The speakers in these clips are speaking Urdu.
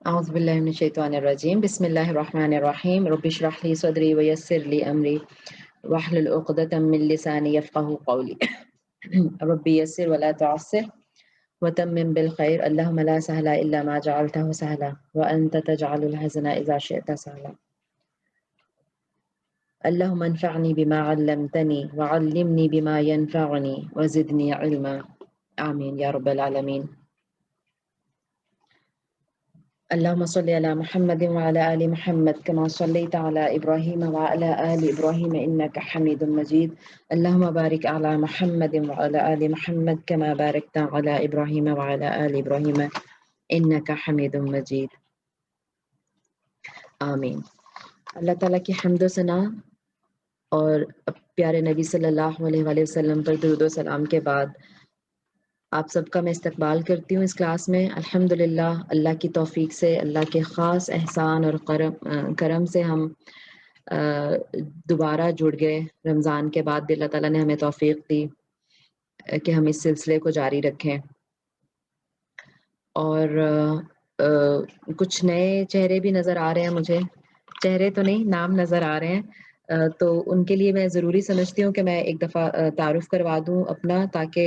أعوذ بالله من الشيطان الرجيم بسم الله الرحمن الرحيم رب اشرح لي صدري ويسر لي أمري واحلل عقدة من لساني يفقه قولي ربي يسر ولا تعسر وتمم بالخير اللهم لا سهل إلا ما جعلته سهلا وأنت تجعل الحزن إذا شئت سهلا اللهم انفعني بما علمتني وعلمني بما ينفعني وزدني علما آمين يا رب العالمين اللهم صل على محمد وعلى آل محمد كما صليت على إبراهيم وعلى آل إبراهيم إنك حميد مجيد اللهم بارك على محمد وعلى آل محمد كما باركت على إبراهيم وعلى آل إبراهيم إنك حميد مجيد آمین. اللہ تعالیٰ کی حمد و ثنا اور پیارے نبی صلی اللہ علیہ وآلہ وسلم پر درود و سلام کے بعد آپ سب کا میں استقبال کرتی ہوں اس کلاس میں. الحمدللہ اللہ کی توفیق سے، اللہ کے خاص احسان اور کرم سے ہم دوبارہ جڑ گئے رمضان کے بعد. اللہ تعالیٰ نے ہمیں توفیق دی کہ ہم اس سلسلے کو جاری رکھیں، اور کچھ نئے چہرے بھی نظر آ رہے ہیں مجھے. چہرے تو نہیں، نام نظر آ رہے ہیں، تو ان کے لیے میں ضروری سمجھتی ہوں کہ میں ایک دفعہ تعارف کروا دوں اپنا، تاکہ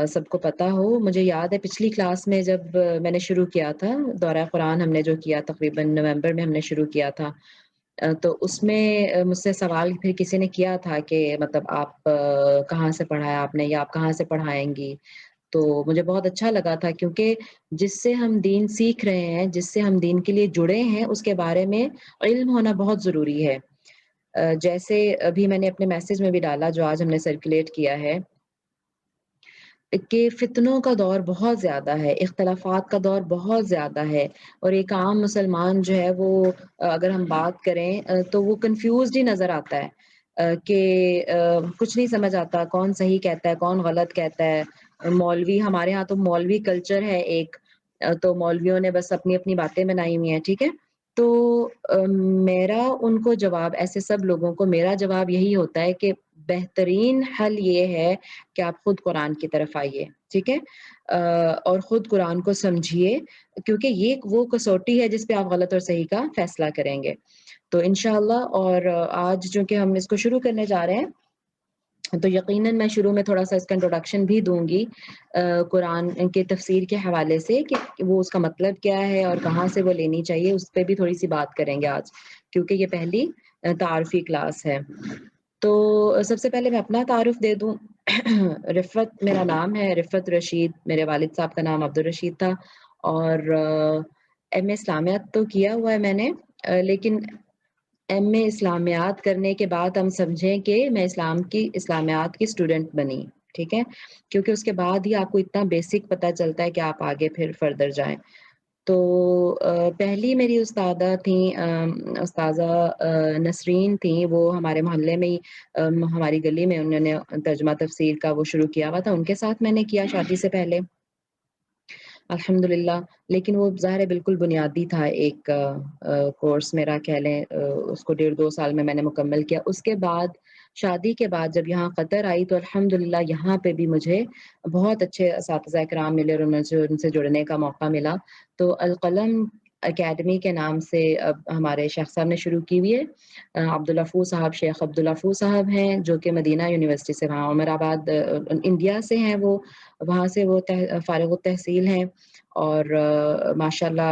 سب کو پتہ ہو. مجھے یاد ہے پچھلی کلاس میں جب میں نے شروع کیا تھا دورہ قرآن، ہم نے جو کیا تقریباً نومبر میں ہم نے شروع کیا تھا، تو اس میں مجھ سے سوال پھر کسی نے کیا تھا کہ مطلب آپ کہاں سے پڑھایا آپ نے، یا آپ کہاں سے پڑھائیں گی. تو مجھے بہت اچھا لگا تھا، کیونکہ جس سے ہم دین سیکھ رہے ہیں، جس سے ہم دین کے لیے جڑے ہیں، اس کے بارے میں علم ہونا بہت ضروری ہے. جیسے ابھی میں نے اپنے میسج میں بھی ڈالا جو آج ہم نے سرکولیٹ کیا ہے، کہ فتنوں کا دور بہت زیادہ ہے، اختلافات کا دور بہت زیادہ ہے، اور ایک عام مسلمان جو ہے وہ اگر ہم بات کریں تو وہ کنفیوزڈ ہی نظر آتا ہے، کہ کچھ نہیں سمجھ آتا کون صحیح کہتا ہے کون غلط کہتا ہے. مولوی، ہمارے ہاں تو مولوی کلچر ہے ایک، تو مولویوں نے بس اپنی اپنی باتیں بنائی ہوئی ہیں، ٹھیک ہے. تو میرا ان کو جواب، ایسے سب لوگوں کو میرا جواب یہی ہوتا ہے کہ بہترین حل یہ ہے کہ آپ خود قرآن کی طرف آئیے، ٹھیک ہے، اور خود قرآن کو سمجھیے، کیونکہ یہ وہ کسوٹی ہے جس پہ آپ غلط اور صحیح کا فیصلہ کریں گے. تو انشاءاللہ، اور آج چونکہ ہم اس کو شروع کرنے جا رہے ہیں، تو یقیناً میں شروع میں تھوڑا سا اس کا انٹروڈکشن بھی دوں گی قرآن کے تفسیر کے حوالے سے، کہ وہ اس کا مطلب کیا ہے اور کہاں سے وہ لینی چاہیے، اس پہ بھی تھوڑی سی بات کریں گے آج، کیونکہ یہ پہلی تعارفی کلاس ہے. تو سب سے پہلے میں اپنا تعارف دے دوں. رفت میرا نام ہے، رفت رشید. میرے والد صاحب کا نام عبدالرشید تھا، اور ایم اے اسلامیات تو کیا ہوا ہے میں نے، لیکن ایم اے اسلامیات کرنے کے بعد ہم سمجھیں کہ میں اسلامیات کی اسٹوڈنٹ بنی، ٹھیک ہے، کیونکہ اس کے بعد ہی آپ کو اتنا بیسک پتہ چلتا ہے کہ آپ آگے پھر فردر جائیں. تو پہلی میری استادہ تھیں، استاذہ نسرین تھیں. وہ ہمارے محلے میں ہی، ہماری گلی میں انہوں نے ترجمہ تفسیر کا وہ شروع کیا ہوا تھا، ان کے ساتھ میں نے کیا شادی سے پہلے، الحمدللہ. لیکن وہ ظاہر ہے بالکل بنیادی تھا ایک کورس میرا، کہہ لیں اس کو 1.5-2 سال میں نے مکمل کیا. اس کے بعد شادی کے بعد جب یہاں قطر آئی تو الحمدللہ یہاں پہ بھی مجھے بہت اچھے اساتذہ کرام ملے، اور ان سے جڑنے کا موقع ملا. تو القلم اکیڈمی کے نام سے اب ہمارے شیخ صاحب نے شروع کی ہوئی ہے. عبدالعفو صاحب، شیخ عبدالعفو صاحب ہیں، جو کہ مدینہ یونیورسٹی سے، وہاں عمر آباد انڈیا سے ہیں، وہ وہاں سے وہ فارغ التحصیل ہیں، اور ماشاءاللہ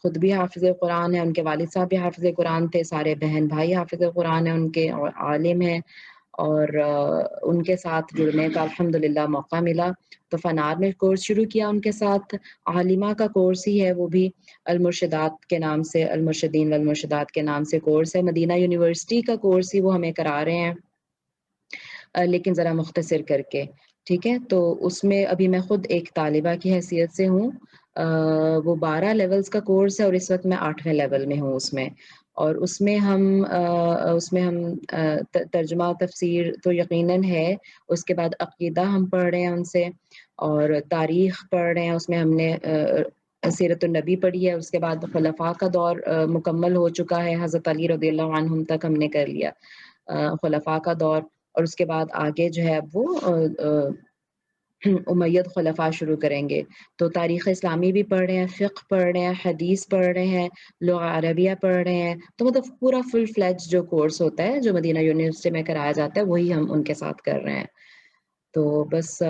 خود بھی حافظ قرآن ہیں، ان کے والد صاحب بھی حافظ قرآن تھے، سارے بہن بھائی حافظ قرآن ہیں ان کے، اور عالم ہیں، اور ان کے ساتھ جڑنے کا الحمدللہ موقع ملا. تو فنار میں کورس شروع کیا ان کے ساتھ. عالمہ کا کورس ہی ہے وہ بھی، المرشدات کے نام سے، المرشدین والمرشدات کے نام سے کورس ہے، مدینہ یونیورسٹی کا کورس ہی وہ ہمیں کرا رہے ہیں، لیکن ذرا مختصر کر کے، ٹھیک ہے. تو اس میں ابھی میں خود ایک طالبہ کی حیثیت سے ہوں. وہ 12 لیولز کا کورس ہے، اور اس وقت میں 8ویں لیول میں ہوں اس میں. اور اس میں ہم ترجمہ تفسیر تو یقیناً ہے، اس کے بعد عقیدہ ہم پڑھ رہے ہیں ان سے، اور تاریخ پڑھ رہے ہیں. اس میں ہم نے سیرت النبی پڑھی ہے، اس کے بعد خلفاء کا دور مکمل ہو چکا ہے، حضرت علی رضی اللہ عنہم تک ہم نے کر لیا خلفاء کا دور. اور اس کے بعد آگے جو ہے اب وہ امیّد خلفاء شروع کریں گے، تو تاریخ اسلامی بھی پڑھ رہے ہیں، فقہ پڑھ رہے ہیں، حدیث پڑھ رہے ہیں، لغہ عربیہ پڑھ رہے ہیں، تو مطلب پورا فل فلیج جو کورس ہوتا ہے جو مدینہ یونیورسٹی میں کرایا جاتا ہے وہی ہم ان کے ساتھ کر رہے ہیں۔ تو بس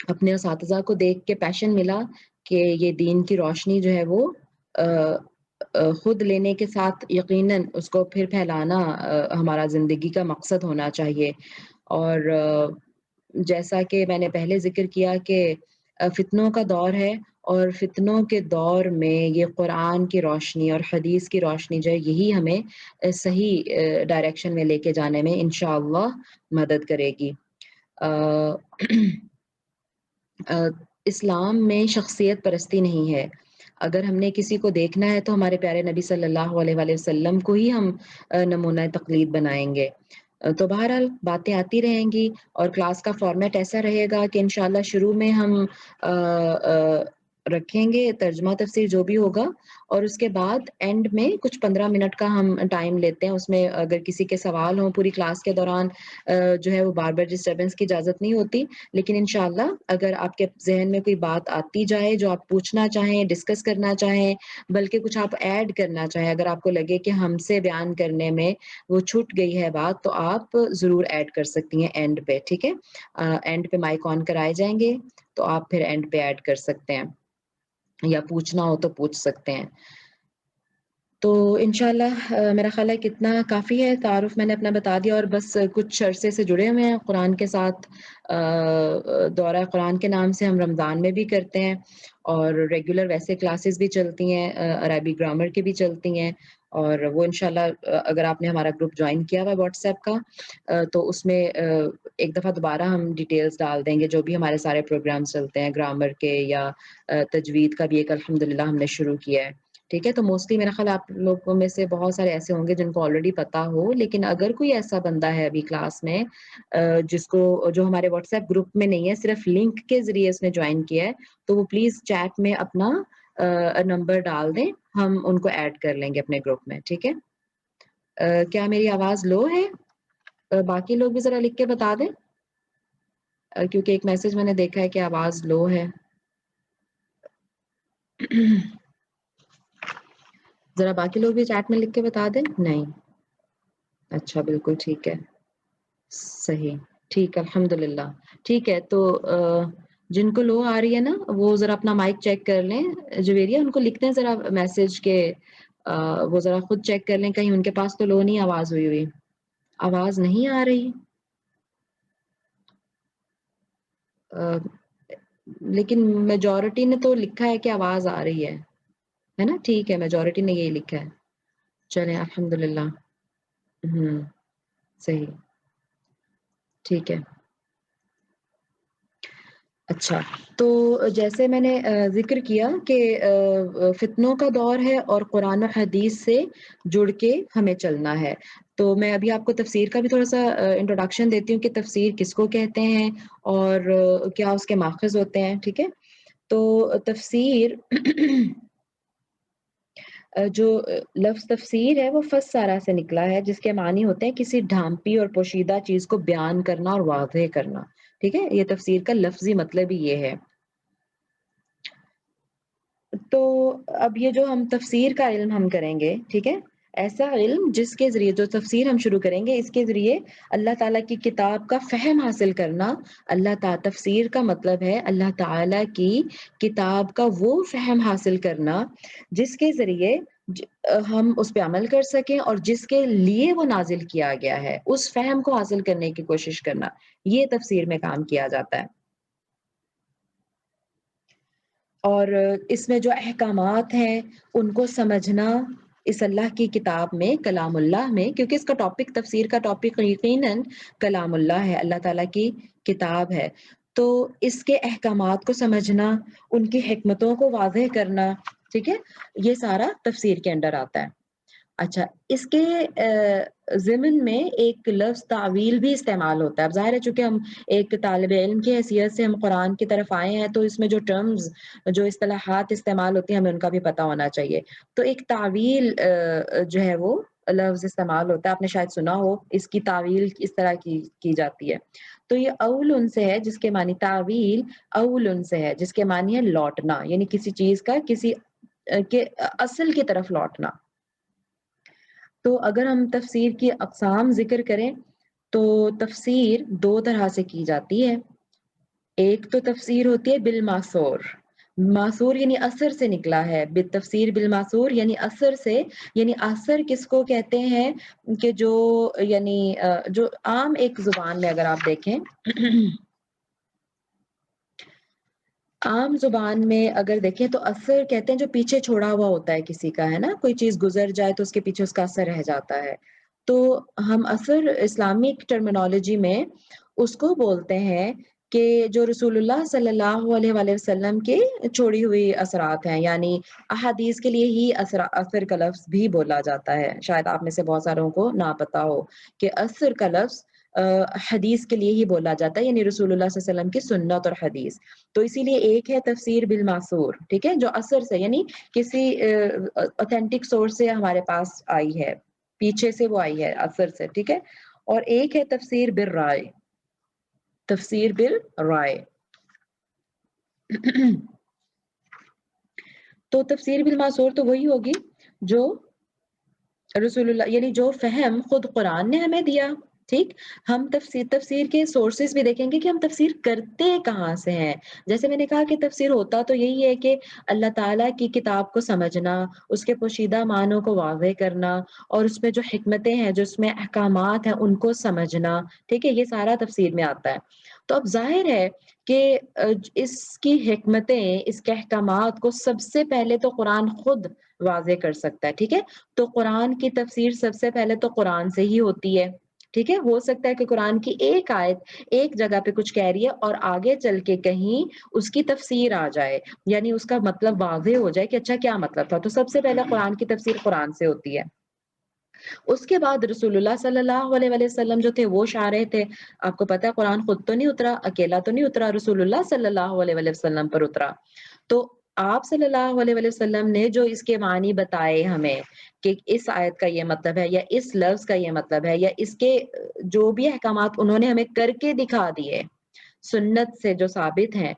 اپنے اساتذہ کو دیکھ کے پیشن ملا کہ یہ دین کی روشنی جو ہے وہ خود لینے کے ساتھ یقیناً اس کو پھر پھیلانا ہمارا زندگی کا مقصد ہونا چاہیے۔ اور جیسا کہ میں نے پہلے ذکر کیا کہ فتنوں کا دور ہے، اور فتنوں کے دور میں یہ قرآن کی روشنی اور حدیث کی روشنی جو ہے یہی ہمیں صحیح ڈائریکشن میں لے کے جانے میں انشاءاللہ مدد کرے گی۔ اسلام میں شخصیت پرستی نہیں ہے۔ اگر ہم نے کسی کو دیکھنا ہے تو ہمارے پیارے نبی صلی اللہ علیہ وآلہ وسلم کو ہی ہم نمونہ تقلید بنائیں گے۔ تو بہرحال باتیں آتی رہیں گی، اور کلاس کا فارمیٹ ایسا رہے گا کہ انشاءاللہ شروع میں ہم رکھیں گے ترجمہ تفسیر جو بھی ہوگا، اور اس کے بعد اینڈ میں کچھ 15 منٹ کا ہم ٹائم لیتے ہیں۔ اس میں اگر کسی کے سوال ہوں پوری کلاس کے دوران جو ہے وہ بار بار ڈسٹربنس کی اجازت نہیں ہوتی، لیکن انشاءاللہ اگر آپ کے ذہن میں کوئی بات آتی جائے جو آپ پوچھنا چاہیں، ڈسکس کرنا چاہیں، بلکہ کچھ آپ ایڈ کرنا چاہیں، اگر آپ کو لگے کہ ہم سے بیان کرنے میں وہ چھوٹ گئی ہے بات، تو آپ ضرور ایڈ کر سکتی ہیں اینڈ پہ، ٹھیک ہے؟ اینڈ پہ مائک آن کرائے جائیں گے تو آپ پھر اینڈ پہ ایڈ کر سکتے ہیں، یا پوچھنا ہو تو پوچھ سکتے ہیں۔ تو انشاءاللہ میرا خیال ہے کتنا کافی ہے، تعارف میں نے اپنا بتا دیا، اور بس کچھ عرصے سے جڑے ہوئے ہیں قرآن کے ساتھ۔ دورہ قرآن کے نام سے ہم رمضان میں بھی کرتے ہیں، اور ریگولر ویسے کلاسز بھی چلتی ہیں، عربی گرامر کی بھی چلتی ہیں، اور وہ انشاءاللہ اگر آپ نے ہمارا گروپ جوائن کیا ہوا واٹس ایپ کا تو اس میں ایک دفعہ دوبارہ ہم ڈیٹیلز ڈال دیں گے، جو بھی ہمارے سارے پروگرامز چلتے ہیں گرامر کے، یا تجوید کا بھی ایک الحمدللہ ہم نے شروع کیا ہے، ٹھیک ہے؟ تو موسٹلی میرا خیال آپ لوگوں میں سے بہت سارے ایسے ہوں گے جن کو آلریڈی پتا ہو، لیکن اگر کوئی ایسا بندہ ہے ابھی کلاس میں جس کو جو ہمارے واٹس ایپ گروپ میں نہیں ہے، صرف لنک کے ذریعے اس نے جوائن کیا ہے، تو وہ پلیز چیٹ میں اپنا نمبر ڈال دیں، ہم ان کو ایڈ کر لیں گے اپنے گروپ میں، ٹھیک ہے؟ کیا میری آواز لو ہے؟ باقی لوگ بھی ذرا لکھ کے بتا دیں، کیونکہ ایک میسج میں نے دیکھا ہے کہ آواز لو ہے۔ ذرا باقی لوگ بھی چیٹ میں لکھ کے بتا دیں۔ نہیں، اچھا بالکل ٹھیک ہے، صحیح، ٹھیک، الحمدللہ، ٹھیک ہے۔ تو جن کو لو آ رہی ہے نا وہ ذرا اپنا مائک چیک کر لیں، جویریہ ان کو لکھتے ہیں ذرا میسج کے، وہ ذرا خود چیک کر لیں کہیں ان کے پاس تو لو نہیں آواز ہوئی، آواز نہیں آ رہی، لیکن میجورٹی نے تو لکھا ہے کہ آواز آ رہی ہے نا؟ ٹھیک ہے، میجورٹی نے یہی لکھا ہے، چلیں الحمدللہ، صحیح، ٹھیک ہے۔ اچھا، تو جیسے میں نے ذکر کیا کہ فتنوں کا دور ہے اور قرآن و حدیث سے جڑ کے ہمیں چلنا ہے، تو میں ابھی آپ کو تفسیر کا بھی تھوڑا سا انٹروڈکشن دیتی ہوں کہ تفسیر کس کو کہتے ہیں اور کیا اس کے ماخذ ہوتے ہیں، ٹھیک ہے؟ تو تفسیر جو لفظ تفسیر ہے وہ فسرہ سے نکلا ہے، جس کے معنی ہوتے ہیں کسی ڈھانپی اور پوشیدہ چیز کو بیان کرنا اور واضح کرنا، ٹھیک ہے؟ یہ تفسیر کا لفظی مطلب ہی یہ ہے۔ تو اب یہ جو ہم تفسیر کا علم ہم کریں گے، ٹھیک ہے؟ ایسا علم جس کے ذریعے جو تفسیر ہم شروع کریں گے، اس کے ذریعے اللہ تعالیٰ کی کتاب کا فہم حاصل کرنا۔ اللہ تعالیٰ تفسیر کا مطلب ہے اللہ تعالیٰ کی کتاب کا وہ فہم حاصل کرنا جس کے ذریعے ہم اس پہ عمل کر سکیں، اور جس کے لیے وہ نازل کیا گیا ہے اس فہم کو حاصل کرنے کی کوشش کرنا، یہ تفسیر میں کام کیا جاتا ہے۔ اور اس میں جو احکامات ہیں ان کو سمجھنا اس اللہ کی کتاب میں، کلام اللہ میں، کیونکہ اس کا ٹاپک، تفسیر کا ٹاپک یقیناً کلام اللہ ہے، اللہ تعالیٰ کی کتاب ہے، تو اس کے احکامات کو سمجھنا، ان کی حکمتوں کو واضح کرنا، ٹھیک ہے؟ یہ سارا تفسیر کے انڈر آتا ہے۔ اچھا، اس کے ضمن میں ایک لفظ تعویل بھی استعمال ہوتا ہے۔ اب ظاہر ہے چونکہ ہم ایک طالب علم کی حیثیت سے ہم قرآن کی طرف آئے ہیں، تو اس میں جو ٹرمز، جو اصطلاحات استعمال ہوتی ہیں ہمیں ان کا بھی پتہ ہونا چاہیے۔ تو ایک تعویل جو ہے وہ لفظ استعمال ہوتا ہے، آپ نے شاید سنا ہو، اس کی تعویل اس طرح کی جاتی ہے۔ تو یہ اول سے ہے جس کے معنی تعویل، اول سے ہے جس کے معنی ہے لوٹنا، یعنی کسی چیز کا کسی کے اصل کی طرف لوٹنا۔ تو اگر ہم تفسیر کی اقسام ذکر کریں تو تفسیر دو طرح سے کی جاتی ہے۔ ایک تو تفسیر ہوتی ہے بالماثور، معصور یعنی اثر سے نکلا ہے، بالتفسیر بالماثور یعنی اثر سے، یعنی اثر کس کو کہتے ہیں کہ جو یعنی جو عام ایک زبان میں اگر آپ دیکھیں عام زبان میں اگر دیکھیں تو اثر کہتے ہیں جو پیچھے چھوڑا ہوا ہوتا ہے کسی کا، ہے نا، کوئی چیز گزر جائے تو اس کے پیچھے اس کا اثر رہ جاتا ہے۔ تو ہم اثر اسلامک ٹرمینالوجی میں اس کو بولتے ہیں کہ جو رسول اللہ صلی اللہ علیہ وآلہ وسلم کے چھوڑی ہوئی اثرات ہیں، یعنی احادیث کے لیے ہی اثر کا لفظ بھی بولا جاتا ہے۔ شاید آپ میں سے بہت ساروں کو نہ پتا ہو کہ اثر کا لفظ حدیث کے لیے ہی بولا جاتا ہے، یعنی رسول اللہ صلی اللہ علیہ وسلم کی سنت اور حدیث۔ تو اسی لیے ایک ہے تفسیر بالمعصور، ٹھیک ہے، جو اثر سے یعنی کسی اوتھینٹک سورس سے ہمارے پاس آئی ہے، پیچھے سے وہ آئی ہے اثر سے، ٹھیک ہے۔ اور ایک ہے تفسیر بالرائے، تفسیر بالرائے۔ تو تفسیر بالمعصور تو وہی ہوگی جو رسول اللہ یعنی جو فہم خود قرآن نے ہمیں دیا، ٹھیک۔ ہم تفسیر کے سورسز بھی دیکھیں گے کہ ہم تفسیر کرتے کہاں سے ہیں۔ جیسے میں نے کہا کہ تفسیر ہوتا تو یہی ہے کہ اللہ تعالیٰ کی کتاب کو سمجھنا، اس کے پوشیدہ معنوں کو واضح کرنا، اور اس میں جو حکمتیں ہیں، جو اس میں احکامات ہیں، ان کو سمجھنا، ٹھیک ہے، یہ سارا تفسیر میں آتا ہے۔ تو اب ظاہر ہے کہ اس کی حکمتیں، اس کے احکامات کو سب سے پہلے تو قرآن خود واضح کر سکتا ہے، ٹھیک ہے۔ تو قرآن کی تفسیر سب سے پہلے تو قرآن سے ہی ہوتی ہے، ٹھیک ہے۔ ہو سکتا ہے کہ قرآن کی ایک آیت ایک جگہ پہ کچھ کہہ رہی ہے اور آگے چل کے کہیں اس کی تفسیر آ جائے، یعنی اس کا مطلب واضح ہو جائے کہ اچھا کیا مطلب تھا۔ تو سب سے پہلے قرآن کی تفسیر قرآن سے ہوتی ہے۔ اس کے بعد رسول اللہ صلی اللہ علیہ وآلہ وسلم جو تھے وہ شارح تھے۔ آپ کو پتا ہے قرآن خود تو نہیں اترا، اکیلا تو نہیں اترا، رسول اللہ صلی اللہ علیہ وآلہ وسلم پر اترا۔ تو آپ صلی اللہ علیہ وآلہ وسلم نے جو اس کے معنی بتائے ہمیں کہ اس آیت کا یہ مطلب ہے، یا اس لفظ کا یہ مطلب ہے، یا اس کے جو بھی احکامات انہوں نے ہمیں کر کے دکھا دیے سنت سے جو ثابت ہیں،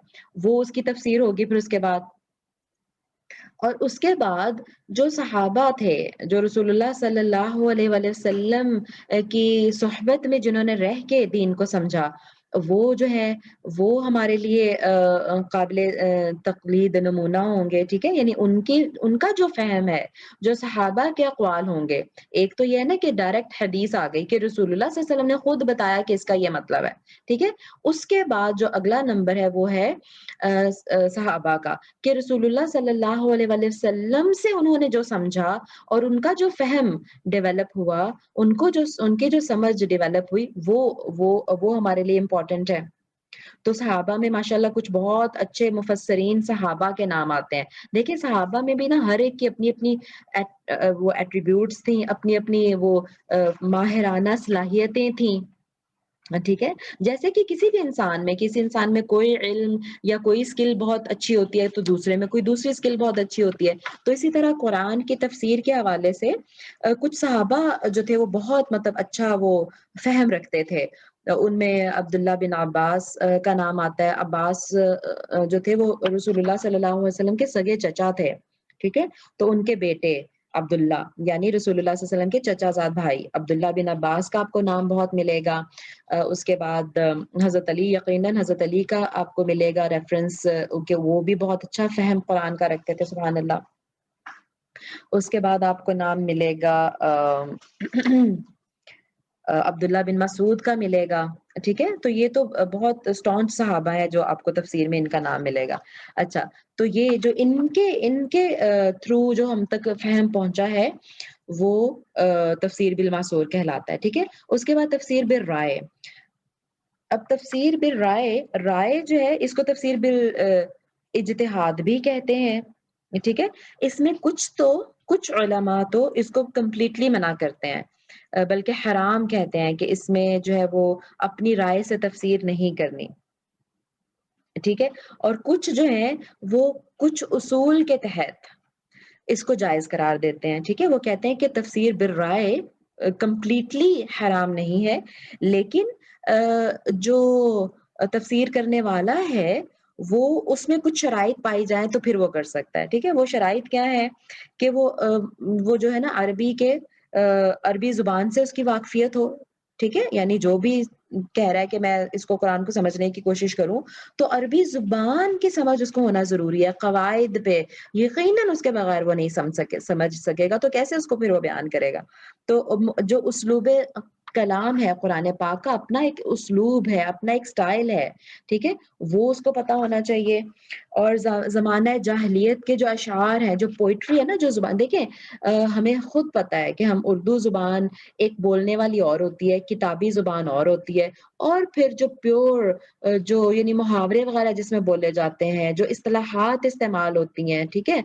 وہ اس کی تفسیر ہوگی پھر اس کے بعد۔ اور اس کے بعد جو صحابہ تھے، جو رسول اللہ صلی اللہ علیہ وآلہ وسلم کی صحبت میں جنہوں نے رہ کے دین کو سمجھا، وہ جو ہے وہ ہمارے لیے قابل تقلید نمونہ ہوں گے، ٹھیک ہے۔ یعنی ان کا جو فہم ہے، جو صحابہ کے اقوال ہوں گے، ایک تو یہ ہے نا کہ ڈائریکٹ حدیث آ گئی کہ رسول اللہ صلی اللہ علیہ وسلم نے خود بتایا کہ اس کا یہ مطلب ہے، ٹھیک ہے۔ اس کے بعد جو اگلا نمبر ہے وہ ہے صحابہ کا، کہ رسول اللہ صلی اللہ علیہ وآلہ وسلم سے انہوں نے جو سمجھا اور ان کا جو فہم ڈیولپ ہوا، ان کی جو سمجھ ڈیولپ ہوئی، وہ ہمارے لیے امپورٹنٹ ہے۔ تو صحابہ میں ماشاءاللہ کچھ بہت اچھے مفسرین صحابہ کے نام آتے ہیں۔ دیکھیں صحابہ میں بھی نا ہر ایک کی اپنی اپنی وہ ایٹریبیوٹس تھیں، اپنی اپنی وہ ماہرانہ صلاحیتیں تھیں، ٹھیک ہے۔ جیسے کہ کسی انسان میں کوئی علم یا کوئی سکل بہت اچھی ہوتی ہے تو دوسرے میں کوئی دوسری سکل بہت اچھی ہوتی ہے۔ تو اسی طرح قرآن کی تفسیر کے حوالے سے کچھ صحابہ جو تھے وہ بہت مطلب اچھا وہ فہم رکھتے تھے۔ ان میں عبداللہ بن عباس کا نام آتا ہے۔ عباس جو تھے وہ رسول اللہ صلی اللہ علیہ وسلم کے سگے چچا تھے، ٹھیک ہے۔ تو ان کے بیٹے عبداللہ یعنی رسول اللہ صلی اللہ علیہ وسلم کے چچا زاد بھائی عبداللہ بن عباس کا آپ کو نام بہت ملے گا۔ اس کے بعد حضرت علی، یقیناً حضرت علی کا آپ کو ملے گا ریفرنس کہ وہ بھی بہت اچھا فہم قرآن کا رکھتے تھے، سبحان اللہ۔ اس کے بعد آپ کو نام ملے گا عبداللہ بن مسعود کا ملے گا، ٹھیک ہے۔ تو یہ تو بہت اسٹانچ صحابہ ہے جو آپ کو تفسیر میں ان کا نام ملے گا۔ اچھا، تو یہ جو ان کے تھرو جو ہم تک فہم پہنچا ہے وہ تفسیر بالمعصور کہلاتا ہے، ٹھیک ہے۔ اس کے بعد تفسیر بالرائے۔ اب تفسیر بالرائے، رائے جو ہے اس کو تفسیر بالاجتہاد بھی کہتے ہیں، ٹھیک ہے۔ اس میں کچھ علماء تو اس کو کمپلیٹلی منع کرتے ہیں، بلکہ حرام کہتے ہیں کہ اس میں جو ہے وہ اپنی رائے سے تفسیر نہیں کرنی، ٹھیک ہے۔ اور کچھ جو ہیں وہ کچھ اصول کے تحت اس کو جائز قرار دیتے ہیں، ٹھیک ہے۔ وہ کہتے ہیں کہ تفسیر بالرائے کمپلیٹلی حرام نہیں ہے، لیکن جو تفسیر کرنے والا ہے وہ اس میں کچھ شرائط پائی جائیں تو پھر وہ کر سکتا ہے، ٹھیک ہے؟ وہ شرائط کیا ہے کہ وہ جو ہے نا عربی زبان سے اس کی واقفیت ہو، ٹھیک ہے؟ یعنی جو بھی کہہ رہا ہے کہ میں اس کو قرآن کو سمجھنے کی کوشش کروں تو عربی زبان کی سمجھ اس کو ہونا ضروری ہے، قواعد پہ یقیناً اس کے بغیر وہ نہیں سمجھ سکے گا، تو کیسے اس کو پھر وہ بیان کرے گا؟ تو جو اسلوب کلام ہے قرآن پاک کا، اپنا ایک اسلوب ہے، اپنا ایک سٹائل ہے، ٹھیک ہے؟ وہ اس کو پتا ہونا چاہیے۔ اور زمانہ جاہلیت کے جو اشعار ہیں، جو پوئٹری ہے نا، جو زبان دیکھیں، ہمیں خود پتا ہے کہ ہم اردو زبان ایک بولنے والی اور ہوتی ہے، کتابی زبان اور ہوتی ہے، اور پھر جو پیور جو یعنی محاورے وغیرہ جس میں بولے جاتے ہیں، جو اصطلاحات استعمال ہوتی ہیں، ٹھیک ہے،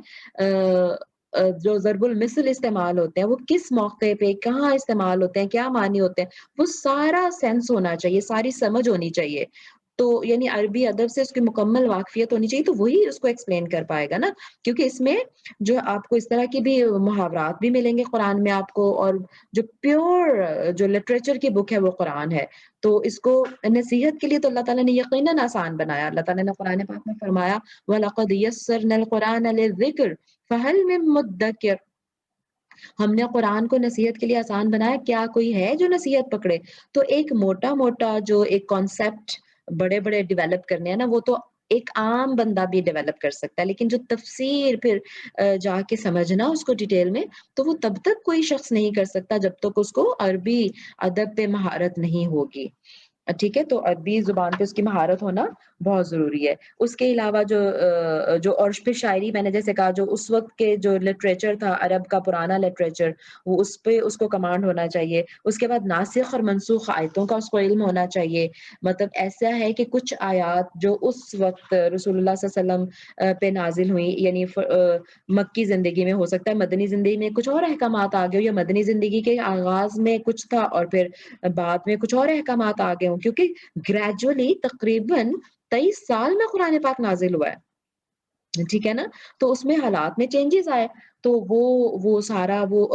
جو ضرب المثل استعمال ہوتے ہیں، وہ کس موقع پہ کہاں استعمال ہوتے ہیں، کیا معنی ہوتے ہیں، وہ سارا سینس ہونا چاہیے، ساری سمجھ ہونی چاہیے۔ تو یعنی عربی ادب سے اس کی مکمل واقفیت ہونی چاہیے، تو وہی اس کو ایکسپلین کر پائے گا نا، کیونکہ اس میں جو آپ کو اس طرح کی بھی محاورات بھی ملیں گے قرآن میں آپ کو، اور جو پیور جو لٹریچر کی بک ہے وہ قرآن ہے۔ تو اس کو نصیحت کے لیے تو اللہ تعالیٰ نے یقیناً آسان بنایا۔ اللہ تعالیٰ نے قرآن پاک میں فرمایا وَلَقَدْ يَسَّرْنَا الْقُرْآنَ لِلذِّكْرِ فَهَلْ مِن مُدَّكِرٍ، ہم نے قرآن کو نصیحت کے لیے آسان بنایا، کیا کوئی ہے جو نصیحت پکڑے؟ تو ایک موٹا موٹا جو ایک کانسیپٹ بڑے بڑے ڈیولپ کرنے ہیں نا، وہ تو ایک عام بندہ بھی ڈیولپ کر سکتا ہے، لیکن جو تفسیر پھر جا کے سمجھنا اس کو ڈیٹیل میں، تو وہ تب تک کوئی شخص نہیں کر سکتا جب تک اس کو عربی ادب پہ مہارت نہیں ہوگی، ٹھیک ہے؟ تو عربی زبان پہ اس کی مہارت ہونا بہت ضروری ہے۔ اس کے علاوہ جو اور پھر شاعری، میں نے جیسے کہا، جو اس وقت کے جو لٹریچر تھا عرب کا، پرانا لٹریچر، وہ اس پہ اس کو کمانڈ ہونا چاہیے۔ اس کے بعد ناسخ اور منسوخ آیتوں کا اس کو علم ہونا چاہیے، مطلب ایسا ہے کہ کچھ آیات جو اس وقت رسول اللہ صلی اللہ علیہ وسلم پہ نازل ہوئی، یعنی مکی زندگی میں، ہو سکتا ہے مدنی زندگی میں کچھ اور احکامات آ گئے، یا مدنی زندگی کے آغاز میں کچھ تھا اور پھر بعد میں کچھ اور احکامات آ گئے ہوں، کیونکہ گریجولی تقریباً 23 سال میں قرآن پاک نازل ہوا ہے، ٹھیک ہے نا؟ تو اس میں حالات میں چینجز آئے، تو وہ سارا وہ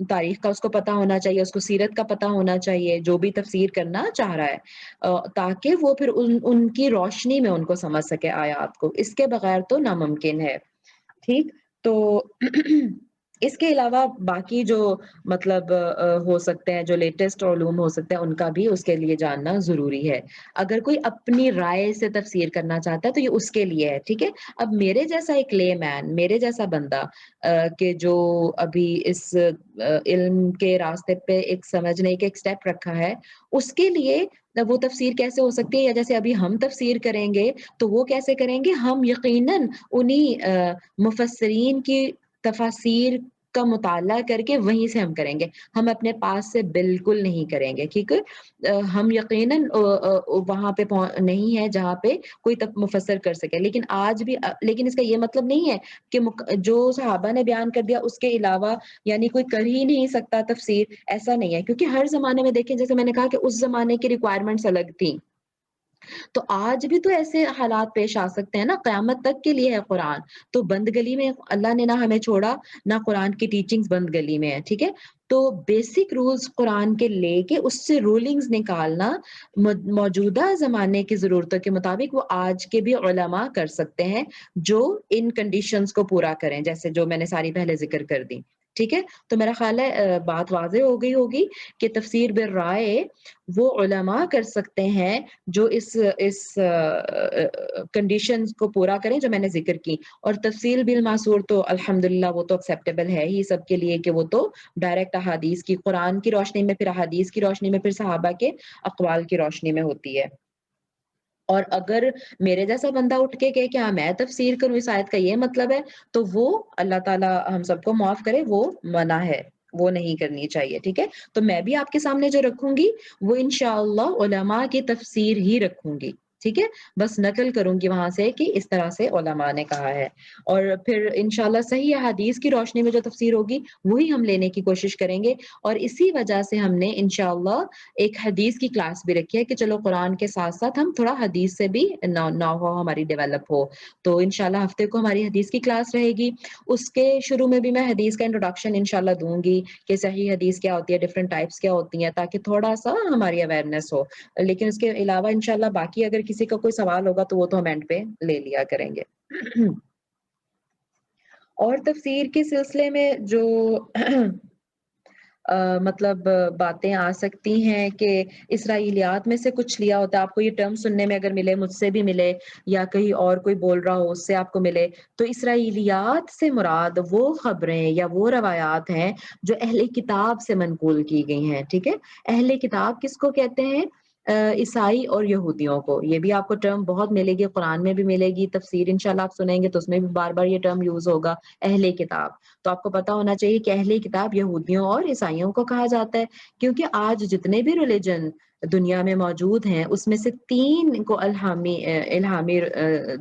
تاریخ کا اس کو پتا ہونا چاہیے، اس کو سیرت کا پتا ہونا چاہیے، جو بھی تفسیر کرنا چاہ رہا ہے، تاکہ وہ پھر ان کی روشنی میں ان کو سمجھ سکے آیات کو، اس کے بغیر تو ناممکن ہے، ٹھیک؟ تو اس کے علاوہ باقی جو مطلب ہو سکتے ہیں، جو لیٹسٹ علوم ہو سکتے ہیں، ان کا بھی اس کے لیے جاننا ضروری ہے۔ اگر کوئی اپنی رائے سے تفسیر کرنا چاہتا ہے تو یہ اس کے لیے ہے، ٹھیک ہے؟ اب میرے جیسا ایک لے مین، میرے جیسا بندہ کہ جو ابھی اس علم کے راستے پہ ایک سمجھنے کے ایک سٹیپ رکھا ہے، اس کے لیے وہ تفسیر کیسے ہو سکتی ہے، یا جیسے ابھی ہم تفسیر کریں گے تو وہ کیسے کریں گے؟ ہم یقیناً انہی مفسرین کی تفاسیر کا مطالعہ کر کے وہیں سے ہم کریں گے، ہم اپنے پاس سے بالکل نہیں کریں گے، ٹھیک ہے؟ ہم یقیناً وہاں پہ نہیں ہے جہاں پہ کوئی مفسر کر سکے، لیکن اس کا یہ مطلب نہیں ہے کہ جو صحابہ نے بیان کر دیا اس کے علاوہ یعنی کوئی کر ہی نہیں سکتا تفسیر، ایسا نہیں ہے، کیونکہ ہر زمانے میں دیکھیں، جیسے میں نے کہا کہ اس زمانے کی ریکوائرمنٹس الگ تھیں، تو آج بھی تو ایسے حالات پیش آ سکتے ہیں نا، قیامت تک کے لیے ہے قرآن، تو بند گلی میں اللہ نے نہ ہمیں چھوڑا، نہ قرآن کی ٹیچنگز بند گلی میں ہے، ٹھیک ہے؟ تو بیسک رولز قرآن کے لے کے اس سے رولنگز نکالنا موجودہ زمانے کی ضرورتوں کے مطابق وہ آج کے بھی علماء کر سکتے ہیں، جو ان کنڈیشنز کو پورا کریں، جیسے جو میں نے ساری پہلے ذکر کر دی، ٹھیک ہے؟ تو میرا خیال ہے بات واضح ہو گئی ہوگی کہ تفسیر بالرائے وہ علماء کر سکتے ہیں جو اس کنڈیشنز کو پورا کریں جو میں نے ذکر کی، اور تفصیل بالمعصور تو الحمدللہ وہ تو ایکسیپٹیبل ہے ہی سب کے لیے، کہ وہ تو ڈائریکٹ احادیث کی، قرآن کی روشنی میں، پھر احادیث کی روشنی میں، پھر صحابہ کے اقوال کی روشنی میں ہوتی ہے۔ اور اگر میرے جیسا بندہ اٹھ کے کہ ہاں میں تفسیر کروں، اس آیت کا یہ مطلب ہے، تو وہ اللہ تعالی ہم سب کو معاف کرے، وہ منع ہے، وہ نہیں کرنی چاہیے، ٹھیک ہے؟ تو میں بھی آپ کے سامنے جو رکھوں گی وہ انشاءاللہ علماء کی تفسیر ہی رکھوں گی، ٹھیک ہے، بس نقل کروں گی وہاں سے کہ اس طرح سے علماء نے کہا ہے، اور پھر انشاءاللہ صحیح احادیث کی روشنی میں جو تفسیر ہوگی وہی ہم لینے کی کوشش کریں گے، اور اسی وجہ سے ہم نے انشاءاللہ ایک حدیث کی کلاس بھی رکھی ہے کہ چلو قرآن کے ساتھ ساتھ ہم تھوڑا حدیث سے بھی نہ ہو ہماری ڈیولپ ہو، تو انشاءاللہ ہفتے کو ہماری حدیث کی کلاس رہے گی، اس کے شروع میں بھی میں حدیث کا انٹروڈکشن انشاءاللہ دوں گی کہ صحیح حدیث کیا ہوتی ہے، ڈفرینٹ ٹائپس کیا ہوتی ہیں، تاکہ تھوڑا سا ہماری اویئرنیس ہو، لیکن اس کے علاوہ انشاءاللہ باقی اگر کسی کا کوئی سوال ہوگا تو وہ تو ہم اینڈ پہ لے لیا کریں گے۔ اور تفسیر کے سلسلے میں جو مطلب باتیں آ سکتی ہیں کہ اسرائیلیات میں سے کچھ لیا ہوتا ہے، آپ کو یہ ٹرم سننے میں اگر ملے، مجھ سے بھی ملے یا کہیں اور کوئی بول رہا ہو اس سے آپ کو ملے، تو اسرائیلیات سے مراد وہ خبریں یا وہ روایات ہیں جو اہل کتاب سے منقول کی گئی ہیں، ٹھیک ہے؟ اہل کتاب کس کو کہتے ہیں؟ عیسائی اور یہودیوں کو، یہ بھی آپ کو ٹرم بہت ملے گی، قرآن میں بھی ملے گی، تفسیر انشاءاللہ آپ سنیں گے تو اس میں بھی بار بار یہ ٹرم یوز ہوگا، اہل کتاب۔ تو آپ کو پتا ہونا چاہیے کہ اہل کتاب یہودیوں اور عیسائیوں کو کہا جاتا ہے، کیونکہ آج جتنے بھی ریلیجن دنیا میں موجود ہیں اس میں سے 3 کو الہامی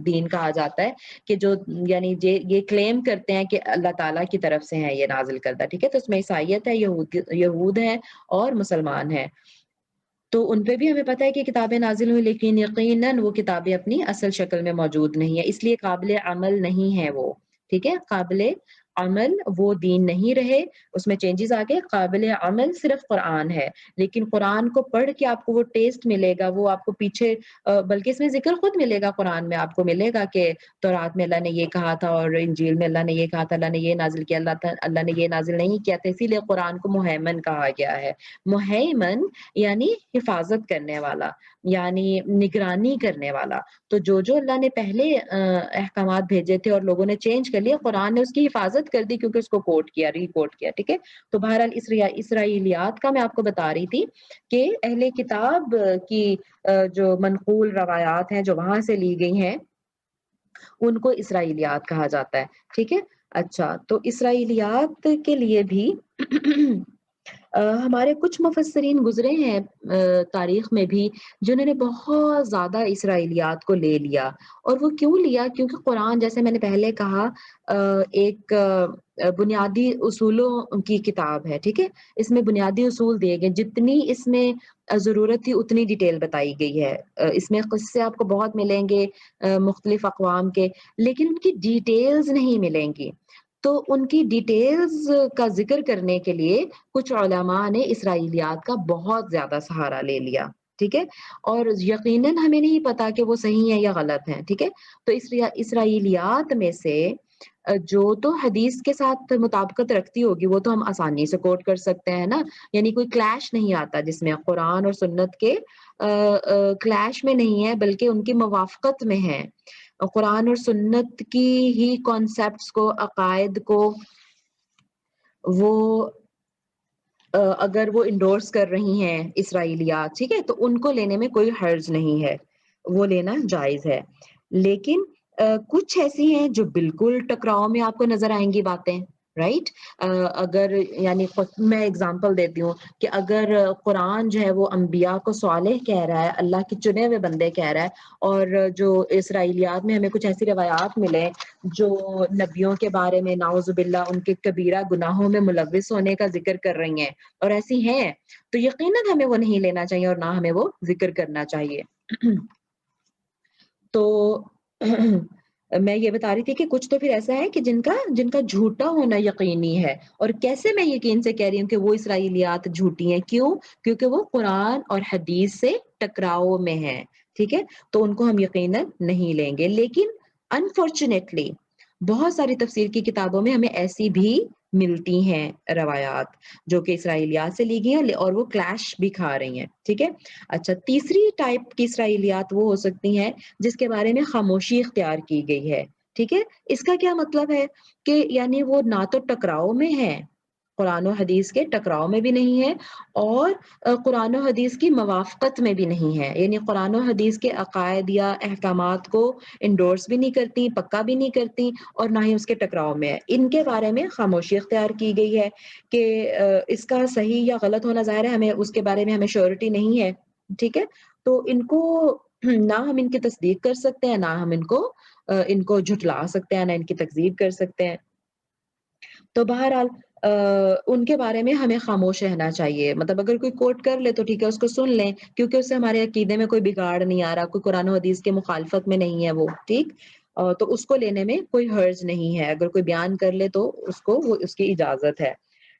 دین کہا جاتا ہے، کہ جو یعنی یہ کلیم کرتے ہیں کہ اللہ تعالیٰ کی طرف سے ہیں یہ نازل کردہ، ٹھیک ہے؟ تو اس میں عیسائیت ہے، یہود ہے اور مسلمان ہیں، تو ان پہ بھی ہمیں پتہ ہے کہ کتابیں نازل ہوئی، لیکن یقیناً وہ کتابیں اپنی اصل شکل میں موجود نہیں ہیں، اس لیے قابل عمل نہیں ہے وہ، ٹھیک ہے؟ قابل عمل وہ دین نہیں رہے، اس میں چینجز آ گئے، قابل عمل صرف قرآن ہے، لیکن قرآن کو پڑھ کے آپ کو وہ ٹیسٹ ملے گا، وہ آپ کو پیچھے بلکہ اس میں ذکر خود ملے گا، قرآن میں آپ کو ملے گا کہ تورات میں اللہ نے یہ کہا تھا اور انجیل میں اللہ نے یہ کہا تھا، اللہ نے یہ نازل کیا، اللہ نے یہ نازل نہیں کیا تھا، اسی لیے قرآن کو مہیمن کہا گیا ہے۔ مہیمن یعنی حفاظت کرنے والا، یعنی نگرانی کرنے والا، تو جو اللہ نے پہلے احکامات بھیجے تھے اور لوگوں نے چینج کر لیا، قرآن نے اس کی حفاظت کر دی کیونکہ اس کو کوٹ کیا، ری کوٹ کیا، ٹھیک ہے؟ تو بہرحال اسرائیلیات کا میں آپ کو بتا رہی تھی کہ اہل کتاب کی جو منقول روایات ہیں جو وہاں سے لی گئی ہیں ان کو اسرائیلیات کہا جاتا ہے، ٹھیک ہے؟ اچھا، تو اسرائیلیات کے لیے بھی ہمارے کچھ مفسرین گزرے ہیں تاریخ میں بھی، جنہوں نے بہت زیادہ اسرائیلیات کو لے لیا، اور وہ کیوں لیا؟ کیونکہ قرآن جیسے میں نے پہلے کہا ایک بنیادی اصولوں کی کتاب ہے، ٹھیک ہے؟ اس میں بنیادی اصول دیے گئے، جتنی اس میں ضرورت تھی اتنی ڈیٹیل بتائی گئی ہے، اس میں قصے آپ کو بہت ملیں گے مختلف اقوام کے، لیکن ان کی ڈیٹیلز نہیں ملیں گی، تو ان کی ڈیٹیلز کا ذکر کرنے کے لیے کچھ علماء نے اسرائیلیات کا بہت زیادہ سہارا لے لیا، ٹھیک ہے؟ اور یقیناً ہمیں نہیں پتا کہ وہ صحیح ہیں یا غلط ہیں، ٹھیک ہے؟ تو اسرائیلیات میں سے جو تو حدیث کے ساتھ مطابقت رکھتی ہوگی وہ تو ہم آسانی سے کوٹ کر سکتے ہیں نا، یعنی کوئی کلیش نہیں آتا جس میں، قرآن اور سنت کے کلیش میں نہیں ہے بلکہ ان کی موافقت میں ہے، قرآن اور سنت کی ہی کانسیپٹس کو، عقائد کو وہ اگر وہ انڈورس کر رہی ہیں اسرائیلیات، ٹھیک ہے، تو ان کو لینے میں کوئی حرج نہیں ہے، وہ لینا جائز ہے، لیکن کچھ ایسی ہیں جو بالکل ٹکراؤ میں آپ کو نظر آئیں گی باتیں، رائٹ؟ اگر یعنی میں اگزامپل دیتی ہوں کہ اگر قرآن جو ہے وہ انبیاء کو صالح کہہ رہا ہے، اللہ کے چنے ہوئے بندے کہہ رہا ہے، اور جو اسرائیلیات میں ہمیں کچھ ایسی روایات ملے جو نبیوں کے بارے میں نعوذ باللہ ان کے کبیرہ گناہوں میں ملوث ہونے کا ذکر کر رہی ہیں، اور ایسی ہیں، تو یقیناً ہمیں وہ نہیں لینا چاہیے اور نہ ہمیں وہ ذکر کرنا چاہیے۔ تو میں یہ بتا رہی تھی کہ کچھ تو پھر ایسا ہے کہ جن کا جھوٹا ہونا یقینی ہے، اور کیسے میں یقین سے کہہ رہی ہوں کہ وہ اسرائیلیات جھوٹی ہیں؟ کیوں؟ کیونکہ وہ قرآن اور حدیث سے ٹکراؤ میں ہیں، ٹھیک ہے؟ تو ان کو ہم یقیناً نہیں لیں گے، لیکن انفارچونیٹلی بہت ساری تفسیر کی کتابوں میں ہمیں ایسی بھی ملتی ہیں روایات جو کہ اسرائیلیات سے لی گئی ہیں اور وہ کلیش بھی کھا رہی ہیں، ٹھیک ہے؟ اچھا، تیسری ٹائپ کی اسرائیلیات وہ ہو سکتی ہیں جس کے بارے میں خاموشی اختیار کی گئی ہے، ٹھیک ہے؟ اس کا کیا مطلب ہے کہ یعنی وہ نہ تو ٹکراؤ میں ہے، قرآن و حدیث کے ٹکراؤ میں بھی نہیں ہے، اور قرآن و حدیث کی موافقت میں بھی نہیں ہے، یعنی قرآن و حدیث کے عقائد یا احکامات کو انڈورس بھی نہیں کرتی، پکا بھی نہیں کرتی، اور نہ ہی اس کے ٹکراؤ میں ہے، ان کے بارے میں خاموشی اختیار کی گئی ہے کہ اس کا صحیح یا غلط ہونا ظاہر ہے، ہمیں اس کے بارے میں ہمیں شیورٹی نہیں ہے، ٹھیک ہے؟ تو ان کو نہ ہم ان کی تصدیق کر سکتے ہیں، نہ ہم ان کو جھٹلا سکتے ہیں، نہ ان کی تکذیب کر سکتے ہیں۔ تو بہرحال ان کے بارے میں ہمیں خاموش رہنا چاہیے، مطلب اگر کوئی کوٹ کر لے تو ٹھیک ہے اس کو سن لیں، کیونکہ اس سے ہمارے عقیدے میں کوئی بگاڑ نہیں آ رہا، کوئی قرآن و حدیث کے مخالفت میں نہیں ہے وہ، ٹھیک؟ تو اس کو لینے میں کوئی حرج نہیں ہے، اگر کوئی بیان کر لے تو وہ اس کی اجازت ہے۔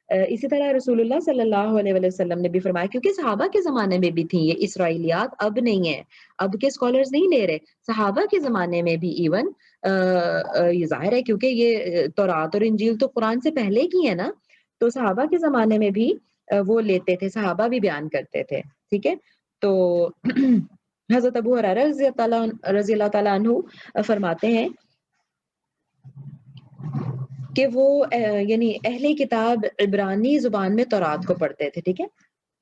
اسی طرح رسول اللہ صلی اللہ علیہ وسلم نے بھی فرمایا، کیونکہ صحابہ کے زمانے میں بھی تھیں یہ اسرائیلیات، اب نہیں ہے، اب کے اسکالرز نہیں لے رہے، صحابہ کے زمانے میں بھی ایون یہ ظاہر ہے کیونکہ یہ تورات اور انجیل تو قرآن سے پہلے کی ہے نا، تو صحابہ کے زمانے میں بھی وہ لیتے تھے، صحابہ بھی بیان کرتے تھے، ٹھیک ہے؟ تو حضرت ابو ہریرہ رضی اللہ تعالیٰ عنہ فرماتے ہیں کہ وہ یعنی اہل کتاب عبرانی زبان میں تورات کو پڑھتے تھے، ٹھیک ہے؟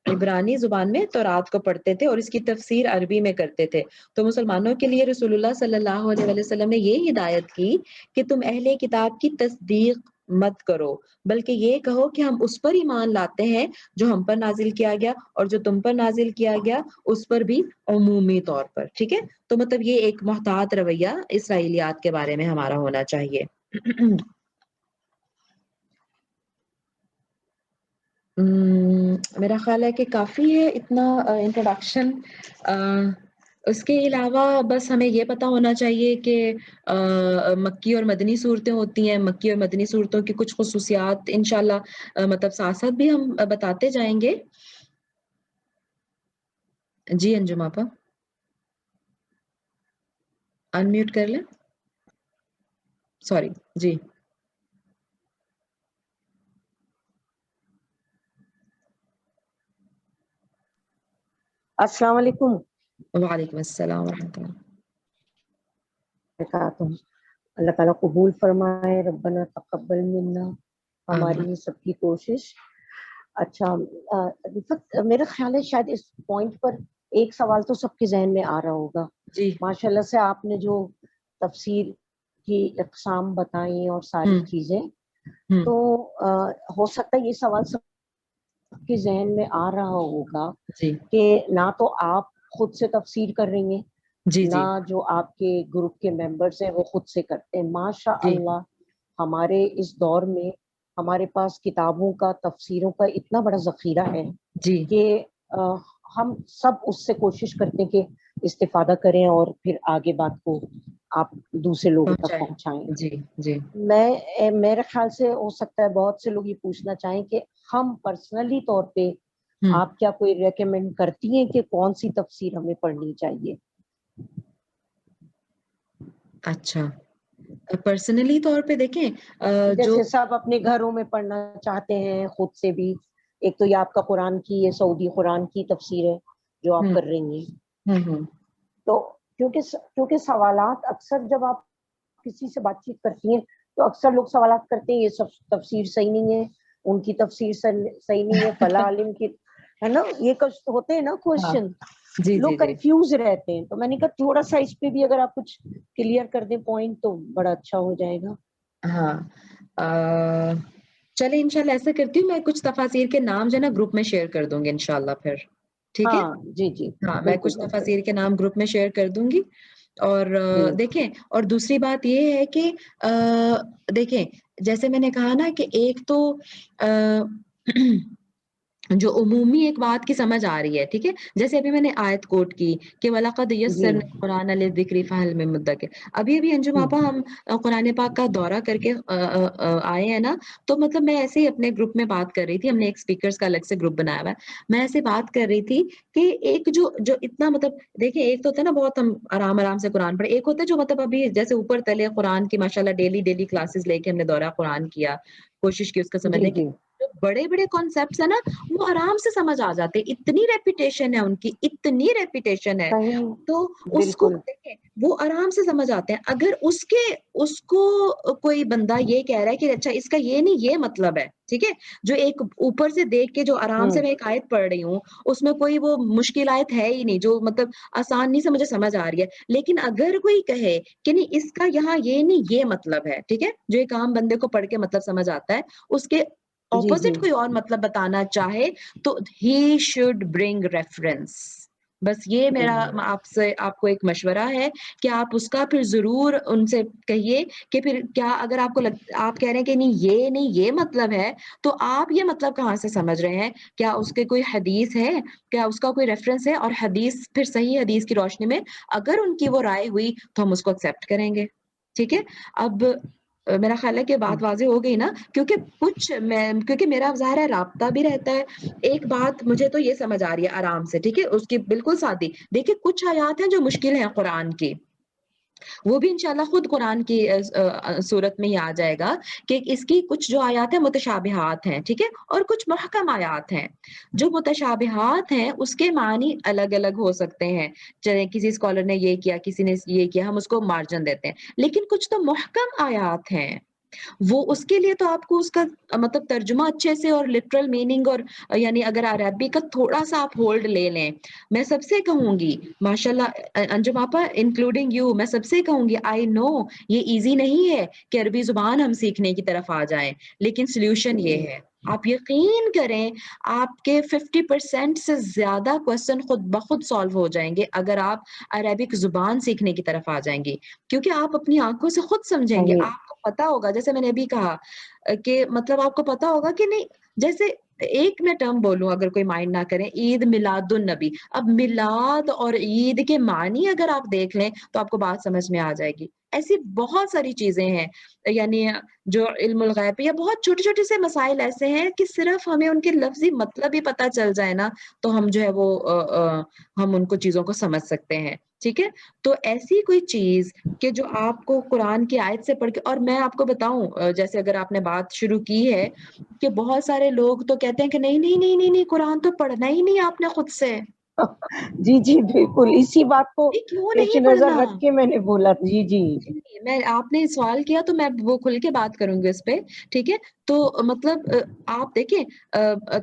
عبرانی زبان میں تورات کو پڑھتے تھے اور اس کی تفسیر عربی میں کرتے تھے۔ تو مسلمانوں کے لیے رسول اللہ صلی اللہ علیہ وسلم نے یہ ہدایت کی کہ تم اہل کتاب کی تصدیق مت کرو، بلکہ یہ کہو کہ ہم اس پر ایمان لاتے ہیں جو ہم پر نازل کیا گیا، اور جو تم پر نازل کیا گیا اس پر بھی عمومی طور پر، ٹھیک ہے؟ تو مطلب یہ ایک محتاط رویہ اسرائیلیات کے بارے میں ہمارا ہونا چاہیے۔ میرا خیال ہے کہ کافی ہے اتنا انٹروڈکشن۔ اس کے علاوہ بس ہمیں یہ پتا ہونا چاہیے کہ مکی اور مدنی صورتیں ہوتی ہیں، مکی اور مدنی صورتوں کی کچھ خصوصیات انشاءاللہ مطلب ساتھ ساتھ بھی ہم بتاتے جائیں گے۔ جی انجم آپا انمیوٹ کر لیں، سوری جی۔ السلام علیکم۔ وعلیکم السلام ورحمۃ اللہ وبرکاتہ۔ اللہ تعالیٰ قبول فرمائے، ربنا تقبل منا، ہماری سب کی کوشش۔ اچھا رفت، میرا خیال ہے شاید اس پوائنٹ پر ایک سوال تو سب کے ذہن میں آ رہا ہوگا۔ جی ماشاءاللہ سے آپ نے جو تفسیر کی اقسام بتائیں اور ساری چیزیں، تو ہو سکتا ہے یہ سوال سب کے ذہن میں آ رہا ہوگا جی کہ نہ تو آپ خود سے تفسیر کر رہی ہیں، جی نہ جو آپ کے گروپ کے ممبرز ہیں وہ خود سے کرتے ہیں۔ ماشاء جی اللہ ہمارے اس دور میں ہمارے پاس کتابوں کا، تفسیروں کا اتنا بڑا ذخیرہ ہے جی کہ ہم سب اس سے کوشش کرتے ہیں کہ استفادہ کریں اور پھر آگے بات کو آپ دوسرے لوگوں تک پہنچائیں۔ جی جی میرے خیال سے ہو سکتا ہے بہت سے لوگ یہ پوچھنا چاہیں کہ ہم پرسنلی طور پہ آپ کیا کوئی ریکمینڈ کرتی ہیں کہ کون سی تفسیر ہمیں پڑھنی چاہیے؟ اچھا پرسنلی طور پہ دیکھیں جو جیسے سب اپنے گھروں میں پڑھنا چاہتے ہیں خود سے بھی، ایک تو یہ آپ کا قرآن کی، یہ سعودی قرآن کی تفسیر ہے جو آپ کر رہی ہیں، تو کیونکہ سوالات اکثر جب آپ کسی سے بات چیت کرتی ہیں تو اکثر لوگ سوالات کرتے ہیں یہ سب تفسیر صحیح نہیں ہے، ان کی تفسیر صحیح نہیں ہے، فلاں عالم کی، ہے نا، یہ کچھ ہوتے ہیں نا کوشچن، جی لوگ جی جی کنفیوز رہتے ہیں۔ تو میں نے کہا تھوڑا سا اس پہ بھی اگر آپ کچھ کلیئر کر دیں پوائنٹ تو بڑا اچھا ہو جائے گا۔ ہاں چلے انشاءاللہ ایسا کرتی ہوں، میں کچھ تفاسیر کے نام جو ہے نا گروپ میں شیئر کر دوں گی انشاءاللہ پھر، ٹھیک ہے؟ ہاں جی جی ہاں میں بالکل کچھ بالکل تفاسیر کے نام گروپ میں شیئر کر دوں گی۔ اور جی دیکھیں، اور دوسری بات یہ ہے کہ دیکھیں جیسے میں نے کہا نا کہ ایک تو جو عمومی ایک بات کی سمجھ آ رہی ہے، ٹھیک ہے؟ جیسے ابھی میں نے آیت کوٹ کی کہ وَلَقَدْ جی يَسَّرْنَا الْقُرْآنَ لِلذِّكْرِ فَهَلْ مِن مُدَّكِرٍ۔ ابھی انجم آپا ہم قرآن پاک کا دورہ کر کے آئے ہیں نا، تو مطلب میں ایسے ہی اپنے گروپ میں بات کر رہی تھی، ہم نے ایک اسپیکرز کا الگ سے گروپ بنایا ہوا ہے، میں ایسے بات کر رہی تھی کہ ایک جو اتنا مطلب دیکھیں، ایک تو ہوتا ہے نا بہت ہم آرام سے قرآن پڑھے، ایک ہوتا ہے جو مطلب ابھی جیسے اوپر تلے قرآن کی ماشاءاللہ ڈیلی کلاسز لے کے ہم نے دورہ قرآن کیا، کوشش کی اس کو جی سمجھنے کی۔ جی جو بڑے کانسیپٹس ہیں نا وہ آرام سے سمجھ آ جاتے، اتنی ریپیٹیشن ہے ان کی، اتنی ریپیٹیشن ہے، صحیح، تو اس کو بالکل دیکھیں وہ آرام سے سمجھ آتے ہیں۔ اگر اس کو کوئی بندہ یہ کہہ رہا ہے کہ اچھا اس کا یہ نہیں یہ مطلب ہے، ٹھیک ہے، جو ایک اوپر سے دیکھ کے جو آرام سے میں ایک آیت پڑھ رہی ہوں اس میں کوئی وہ مشکل آیت ہے ہی نہیں، جو مطلب آسان نہیں سے مجھے سمجھ آ رہی ہے، لیکن اگر کوئی کہے کہ نہیں اس کا یہاں یہ نہیں یہ مطلب ہے، ٹھیک ہے، جو ایک عام بندے کو پڑھ کے مطلب سمجھ آتا ہے، اس کے جی جی اپوزٹ کوئی اور مطلب بتانا چاہے تو he should bring reference، بس یہ میرا آپ سے آپ کو ایک مشورہ ہے کہ آپ اس کا پھر ضرور ان سے کہیے کہ پھر کیا اگر آپ کو آپ کہہ رہے ہیں کہ نہیں یہ مطلب ہے، تو آپ یہ مطلب کہاں سے سمجھ رہے ہیں؟ کیا اس کے کوئی حدیث ہے؟ کیا اس کا کوئی ریفرنس ہے؟ اور حدیث پھر صحیح حدیث کی روشنی میں اگر ان کی وہ رائے ہوئی تو ہم اس کو ایکسپٹ کریں گے، ٹھیک ہے؟ اب میرا خیال ہے کہ بات واضح ہو گئی نا، کیونکہ میرا ظاہر ہے رابطہ بھی رہتا ہے۔ ایک بات مجھے تو یہ سمجھ آ رہی ہے آرام سے، ٹھیک ہے، اس کی بالکل سادی، دیکھیں کچھ آیات ہیں جو مشکل ہیں قرآن کی، وہ بھی انشاءاللہ خود قرآن کی صورت میں ہی آ جائے گا کہ اس کی کچھ جو آیات ہیں متشابہات ہیں، ٹھیک ہے، اور کچھ محکم آیات ہیں۔ جو متشابہات ہیں اس کے معنی الگ الگ ہو سکتے ہیں، چلے کسی اسکالر نے یہ کیا، کسی نے یہ کیا، ہم اس کو مارجن دیتے ہیں، لیکن کچھ تو محکم آیات ہیں، وہ اس کے لیے تو آپ کو اس کا مطلب ترجمہ اچھے سے اور لٹرل میننگ اور یعنی اگر عربی کا تھوڑا سا آپ ہولڈ لے لیں، میں سب سے کہوں گی ماشاءاللہ انجم آپا انکلوڈنگ یو، میں سب سے کہوں گی آئی نو یہ ایزی نہیں ہے کہ عربی زبان ہم سیکھنے کی طرف آ جائیں، لیکن سلیوشن یہ ہے، آپ یقین کریں آپ کے 50% سے زیادہ کوسچن خود بخود سالو ہو جائیں گے اگر آپ عربک زبان سیکھنے کی طرف آ جائیں گے، کیونکہ آپ اپنی آنکھوں سے خود سمجھیں گے، آپ کو پتا ہوگا، جیسے میں نے ابھی کہا کہ مطلب آپ کو پتا ہوگا کہ نہیں، جیسے ایک میں ٹرم بولوں اگر کوئی مائنڈ نہ کریں، عید میلاد النبی، اب میلاد اور عید کے معنی اگر آپ دیکھ لیں تو آپ کو بات سمجھ میں آ جائے گی۔ ایسی بہت ساری چیزیں ہیں، یعنی جو علم الغیب یا بہت چھوٹے چھوٹے سے مسائل ایسے ہیں کہ صرف ہمیں ان کے لفظی مطلب ہی پتہ چل جائے نا تو ہم جو ہے وہ ہم ان کو چیزوں کو سمجھ سکتے ہیں، ٹھیک ہے؟ تو ایسی کوئی چیز کہ جو آپ کو قرآن کی آیت سے پڑھ کے، اور میں آپ کو بتاؤں جیسے اگر آپ نے بات شروع کی ہے کہ بہت سارے لوگ تو کہتے ہیں کہ نہیں قرآن تو پڑھنا ہی نہیں آپ نے خود سے۔ جی جی بالکل، اسی بات کو کیوں پیش نہیں نظر پڑھنا؟ رکھ کے میں نے بولا۔ جی جی میں آپ نے سوال کیا تو میں وہ کھل کے بات کروں گی اس پہ، ٹھیک ہے؟ تو مطلب آپ دیکھیں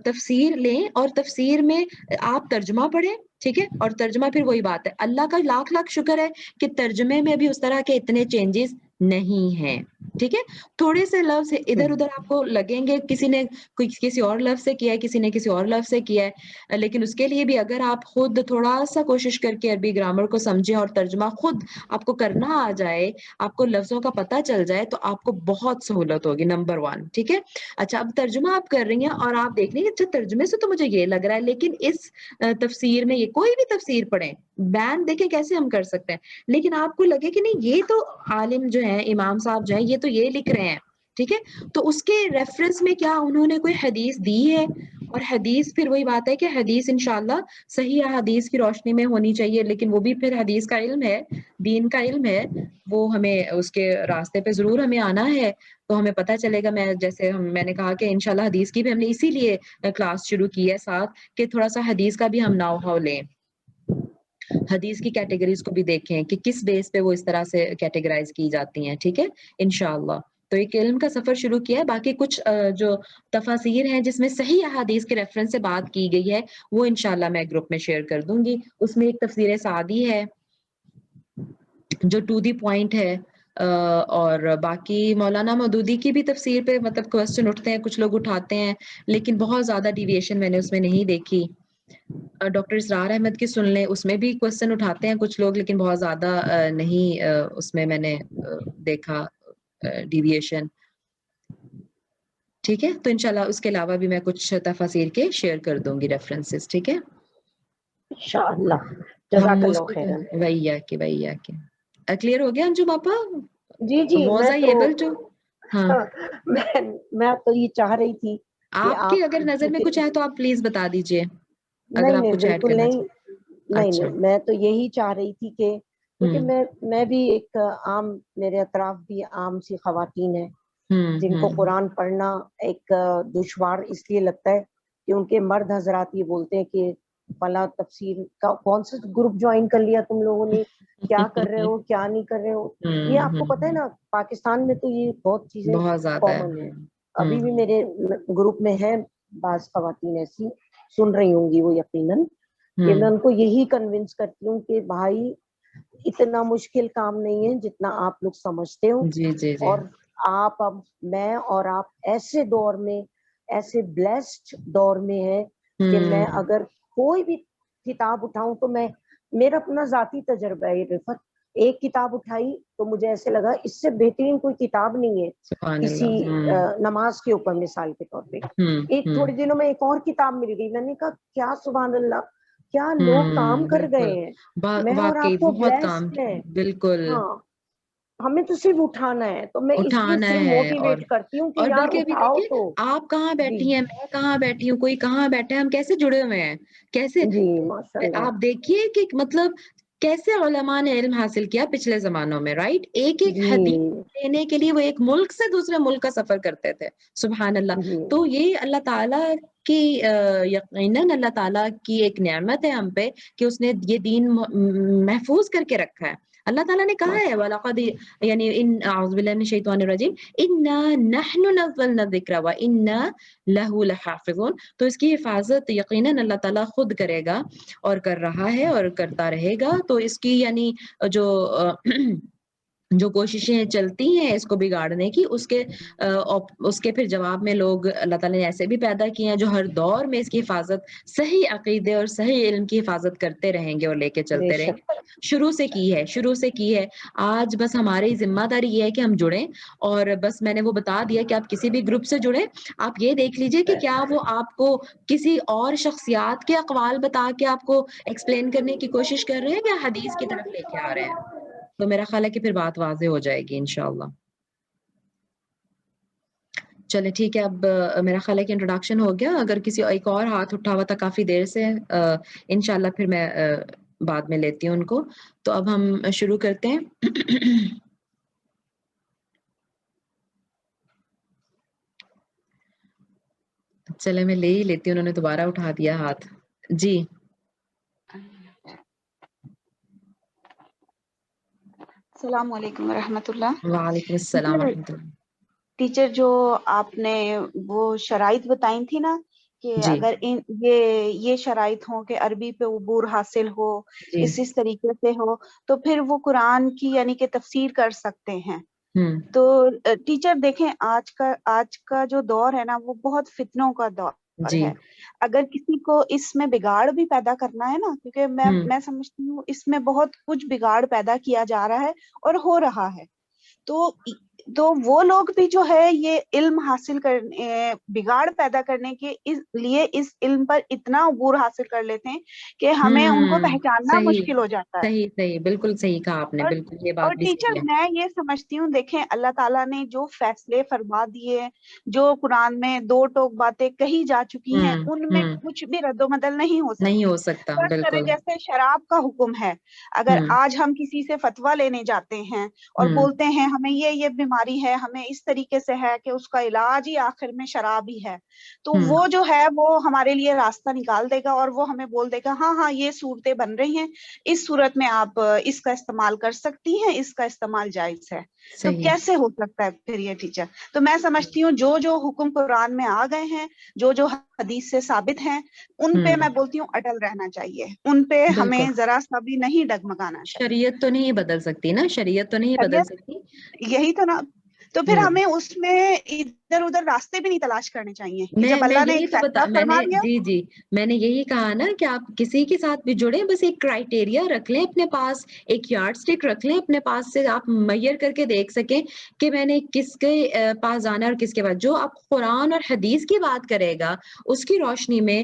تفسیر لیں اور تفسیر میں آپ ترجمہ پڑھیں، ٹھیک ہے، اور ترجمہ پھر وہی بات ہے، اللہ کا لاکھ لاکھ شکر ہے کہ ترجمے میں بھی اس طرح کے اتنے چینجز نہیں ہیں، ٹھیک ہے؟ تھوڑے سے لفظ ادھر ادھر آپ کو لگیں گے، کسی نے کسی اور لفظ سے کیا ہے، کسی نے کسی اور لفظ سے کیا ہے، لیکن اس کے لیے بھی اگر آپ خود تھوڑا سا کوشش کر کے عربی گرامر کو سمجھیں اور ترجمہ خود آپ کو کرنا آ جائے، آپ کو لفظوں کا پتہ چل جائے تو آپ کو بہت سہولت ہوگی، نمبر 1، ٹھیک ہے؟ اچھا اب ترجمہ آپ کر رہی ہیں اور آپ دیکھ لیں اچھا ترجمے سے تو مجھے یہ لگ رہا ہے، لیکن اس تفسیر میں یہ کوئی بھی تفسیر پڑھیں، بیان دیکھیں کیسے ہم کر سکتے ہیں، لیکن آپ کو لگے کہ نہیں یہ تو عالم جو ہیں امام صاحب جو ہیں یہ تو یہ لکھ رہے ہیں، ٹھیک ہے، تو اس کے ریفرنس میں کیا انہوں نے کوئی حدیث دی ہے؟ اور حدیث پھر وہی بات ہے کہ حدیث انشاءاللہ صحیح حدیث کی روشنی میں ہونی چاہیے، لیکن وہ بھی پھر حدیث کا علم ہے، دین کا علم ہے، وہ ہمیں اس کے راستے پہ ضرور ہمیں آنا ہے تو ہمیں پتہ چلے گا۔ میں جیسے میں نے کہا کہ انشاءاللہ حدیث کی بھی ہم نے اسی لیے کلاس شروع کی ہے ساتھ کہ تھوڑا سا حدیث کا بھی ہم ناؤ ہاؤ لیں، حدیث کی کیٹیگریز کو بھی دیکھیں کہ کس بیس پہ وہ اس طرح سے کیٹیگرائز کی جاتی ہیں، ٹھیک ہے انشاءاللہ۔ تو ایک علم کا سفر شروع کیا ہے، باقی کچھ جو تفاسیر ہیں جس میں صحیح احادیث کے ریفرنس سے بات کی گئی ہے وہ انشاءاللہ میں گروپ میں شیئر کر دوں گی۔ اس میں ایک تفسیر سعدی ہے جو ٹو دی پوائنٹ ہے، اور باقی مولانا مودودی کی بھی تفسیر پہ مطلب کوسچن اٹھتے ہیں، کچھ لوگ اٹھاتے ہیں، لیکن بہت زیادہ ڈیویشن میں نے اس میں نہیں دیکھی۔ ڈاکٹر اسرار احمد کی سن لیں، اس میں بھی کوسچن اٹھاتے ہیں کچھ لوگ، لیکن بہت زیادہ نہیں اس میں نے دیکھا ڈیویشن، ٹھیک ہے؟ تو انشاءاللہ اس کے علاوہ بھی میں کچھ تفاسیر کے شیئر کر دوں گی ریفرنسز، ٹھیک ہے؟ انشاءاللہ، ہم جزاک اللہ موسٹلی خیرن۔ وہی کے کلیئر ہو گیا انجم آپا؟ جی جی واز میں آئی تو ایبل ٹو؟ ہاں میں تو یہ چاہ رہی تھی کہ آپ کی آپ اگر نظر میں چونکہ کچھ ہے تو آپ پلیز بتا دیجئے اگر نہیں آپ نہیں کچھ ایڈ بالکل کرنا نہیں، چاہیں۔ نہیں اچھا، نہیں میں تو یہی چاہ رہی تھی کہ کیونکہ ہوں میں بھی ایک عام، میرے اطراف بھی عام سی خواتین ہیں جن کو ہوں قرآن پڑھنا ایک دشوار اس لیے لگتا ہے کیونکہ مرد حضرات یہ بولتے ہیں کہ فلاں تفسیر کا کون سا گروپ جوائن کر لیا تم لوگوں نے، کیا کر رہے ہو کیا نہیں کر رہے ہو۔ یہ آپ کو پتہ ہے نا پاکستان میں تو یہ بہت چیزیں بہت زیادہ ہے، کامن ہے، ابھی بھی میرے گروپ میں ہے بعض خواتین ایسی، سن رہی ہوں گی وہ یقیناً، کہ میں ان کو یہی کنونس کرتی ہوں کہ بھائی اتنا مشکل کام نہیں ہے جتنا آپ لوگ سمجھتے ہو، جی جی جی، اور آپ اب میں اور آپ ایسے دور میں، ایسے بلیسڈ دور میں ہے کہ میں اگر کوئی بھی کتاب اٹھاؤں تو میرا اپنا ذاتی تجربہ ہے رفت، ایک کتاب اٹھائی تو مجھے ایسے لگا اس سے بہترین کوئی کتاب نہیں ہے سبحان کسی اللہ. نماز کے اوپر مثال کے طور پہ. ایک تھوڑے دنوں میں ایک اور کتاب مل گئی، میں نے کہا کیا سبحان اللہ، کیا لوگ کام کر گئے بالکل. ہیں. میں اور واقعی آپ تو بہت کام. بلیسڈ ہیں. بالکل ہاں ہمیں تو صرف اٹھانا ہے، تو میں اس لیے اٹھانا صرف ہے. موٹیویٹ کرتی ہوں کہ اور یار بلکہ ابھی اٹھاؤ دیکھیں تو. آپ کہاں جی بیٹھی ہیں، میں کہاں بیٹھی ہوں، کوئی کہاں بیٹھا ہے، ہم کیسے جڑے ہوئے ہیں، کیسے. جی ماشاء اللہ. آپ دیکھیے کہ مطلب کیسے علماء نے علم حاصل کیا پچھلے زمانوں میں، رائٹ. ایک ایک جی حدیث لینے کے لیے وہ ایک ملک سے دوسرے ملک کا سفر کرتے تھے. سبحان اللہ. جی تو یہ اللہ تعالیٰ کی یقیناً اللہ تعالیٰ کی ایک نعمت ہے ہم پہ کہ اس نے یہ دین محفوظ کر کے رکھا ہے. اللہ تعالیٰ نے کہا ہے وَلَقَدْ یعنی اعوذ باللہ من الشیطان الرجیم اِنَّا نَحْنُ نَزَّلْنَا الذِّکْرَ وَإِنَّا لَهُ لَحَافِظُونَ. تو اس کی حفاظت یقیناً اللہ تعالیٰ خود کرے گا اور کر رہا ہے اور کرتا رہے گا. تو اس کی یعنی جو کوششیں چلتی ہیں اس کو بگاڑنے کی، اس کے پھر جواب میں لوگ اللہ تعالیٰ نے ایسے بھی پیدا کیے ہیں جو ہر دور میں اس کی حفاظت، صحیح عقیدے اور صحیح علم کی حفاظت کرتے رہیں گے اور لے کے بے چلتے رہیں شک. گے. شروع سے کی ہے. آج بس ہماری ذمہ داری یہ ہے کہ ہم جڑیں. اور بس میں نے وہ بتا دیا کہ آپ کسی بھی گروپ سے جڑیں، آپ یہ دیکھ لیجئے کہ کیا وہ آپ کو کسی اور شخصیات کے اقوال بتا کے آپ کو ایکسپلین کرنے کی کوشش کر رہے ہیں یا حدیث کی طرف لے کے آ رہے ہیں. تو میرا خیال ہے کہ پھر بات واضح ہو جائے گی انشاءاللہ. چلے ٹھیک ہے. اب میرا خیال ہے کہ انٹروڈکشن ہو گیا. اگر کسی ایک اور ہاتھ اٹھا ہوا تھا کافی دیر سے، انشاءاللہ پھر میں بعد میں لیتی ہوں ان کو. تو اب ہم شروع کرتے ہیں. چلے میں لے ہی لیتی ہوں، انہوں نے دوبارہ اٹھا دیا ہاتھ. جی السلام علیکم ورحمۃ اللہ. وعلیکم السلام ورحمۃ اللہ. ٹیچر جو آپ نے وہ شرائط بتائی تھی نا کہ جی اگر یہ شرائط ہوں کہ عربی پہ عبور حاصل ہو، جی اس طریقے سے ہو، تو پھر وہ قرآن کی یعنی کہ تفسیر کر سکتے ہیں. تو ٹیچر دیکھیں آج کا جو دور ہے نا وہ بہت فتنوں کا دور جی ہے. اگر کسی کو اس میں بگاڑ بھی پیدا کرنا ہے نا، کیونکہ میں سمجھتی ہوں اس میں بہت کچھ بگاڑ پیدا کیا جا رہا ہے اور ہو رہا ہے. تو وہ لوگ بھی جو ہے یہ علم حاصل کرنے، بگاڑ پیدا کرنے کے لیے اس علم پر اتنا عبور حاصل کر لیتے ہیں کہ ہمیں ان کو پہچاننا صحیح مشکل ہو جاتا ہے. صحیح بالکل صحیح کہا آپ نے. اور بالکل یہ اور بات بھی ٹیچر صحیح ہے. میں یہ سمجھتی ہوں، دیکھیں اللہ تعالیٰ نے جو فیصلے فرما دیے، جو قرآن میں دو ٹوک باتیں کہی جا چکی ہیں، ان میں کچھ بھی رد و بدل نہیں ہو نہیں سکتی. ہو سکتا. فرض کریں بالکل. جیسے شراب کا حکم ہے، اگر آج ہم کسی سے فتویٰ لینے جاتے ہیں اور بولتے ہیں ہمیں یہ بیماری ہے، ہمیں اس طریقے سے ہے کہ اس کا علاج ہی آخر میں شراب ہی ہے، تو وہ جو ہے وہ ہمارے لیے راستہ نکال دے گا اور وہ ہمیں بول دے گا ہاں یہ صورتیں بن رہی ہیں، اس صورت میں آپ اس کا استعمال کر سکتی ہیں، اس کا استعمال جائز ہے. تو صحیح. کیسے ہو سکتا ہے پھر یہ ٹیچر؟ تو میں سمجھتی ہوں جو حکم قرآن میں آ گئے ہیں، جو حدیث سے ثابت ہیں، ان پہ میں بولتی ہوں اٹل رہنا چاہیے، ان پہ ہمیں بالکل. ذرا سا بھی نہیں ڈگمگانا چاہیے. شریعت تو نہیں بدل سکتی نا، شریعت تو نہیں بدل شریعت سکتی. یہی تو نا، تو پھر ہمیں اس میں ادھر ادھر راستے بھی نہیں تلاش کرنے چاہیے کہ جب میں اللہ نے یہی ایک تو فیصلہ میں نے فرما دیا. جی میں نے یہی کہا نا کہ آپ کسی کے ساتھ بھی جڑیں، بس ایک کرائٹیریا رکھ لیں اپنے پاس، ایک یارڈ سٹک رکھ لیں اپنے پاس سے، آپ میئر کر کے دیکھ سکیں کہ میں نے کس کے پاس جانا ہے اور کس کے پاس. جو آپ قرآن اور حدیث کی بات کرے گا اس کی روشنی میں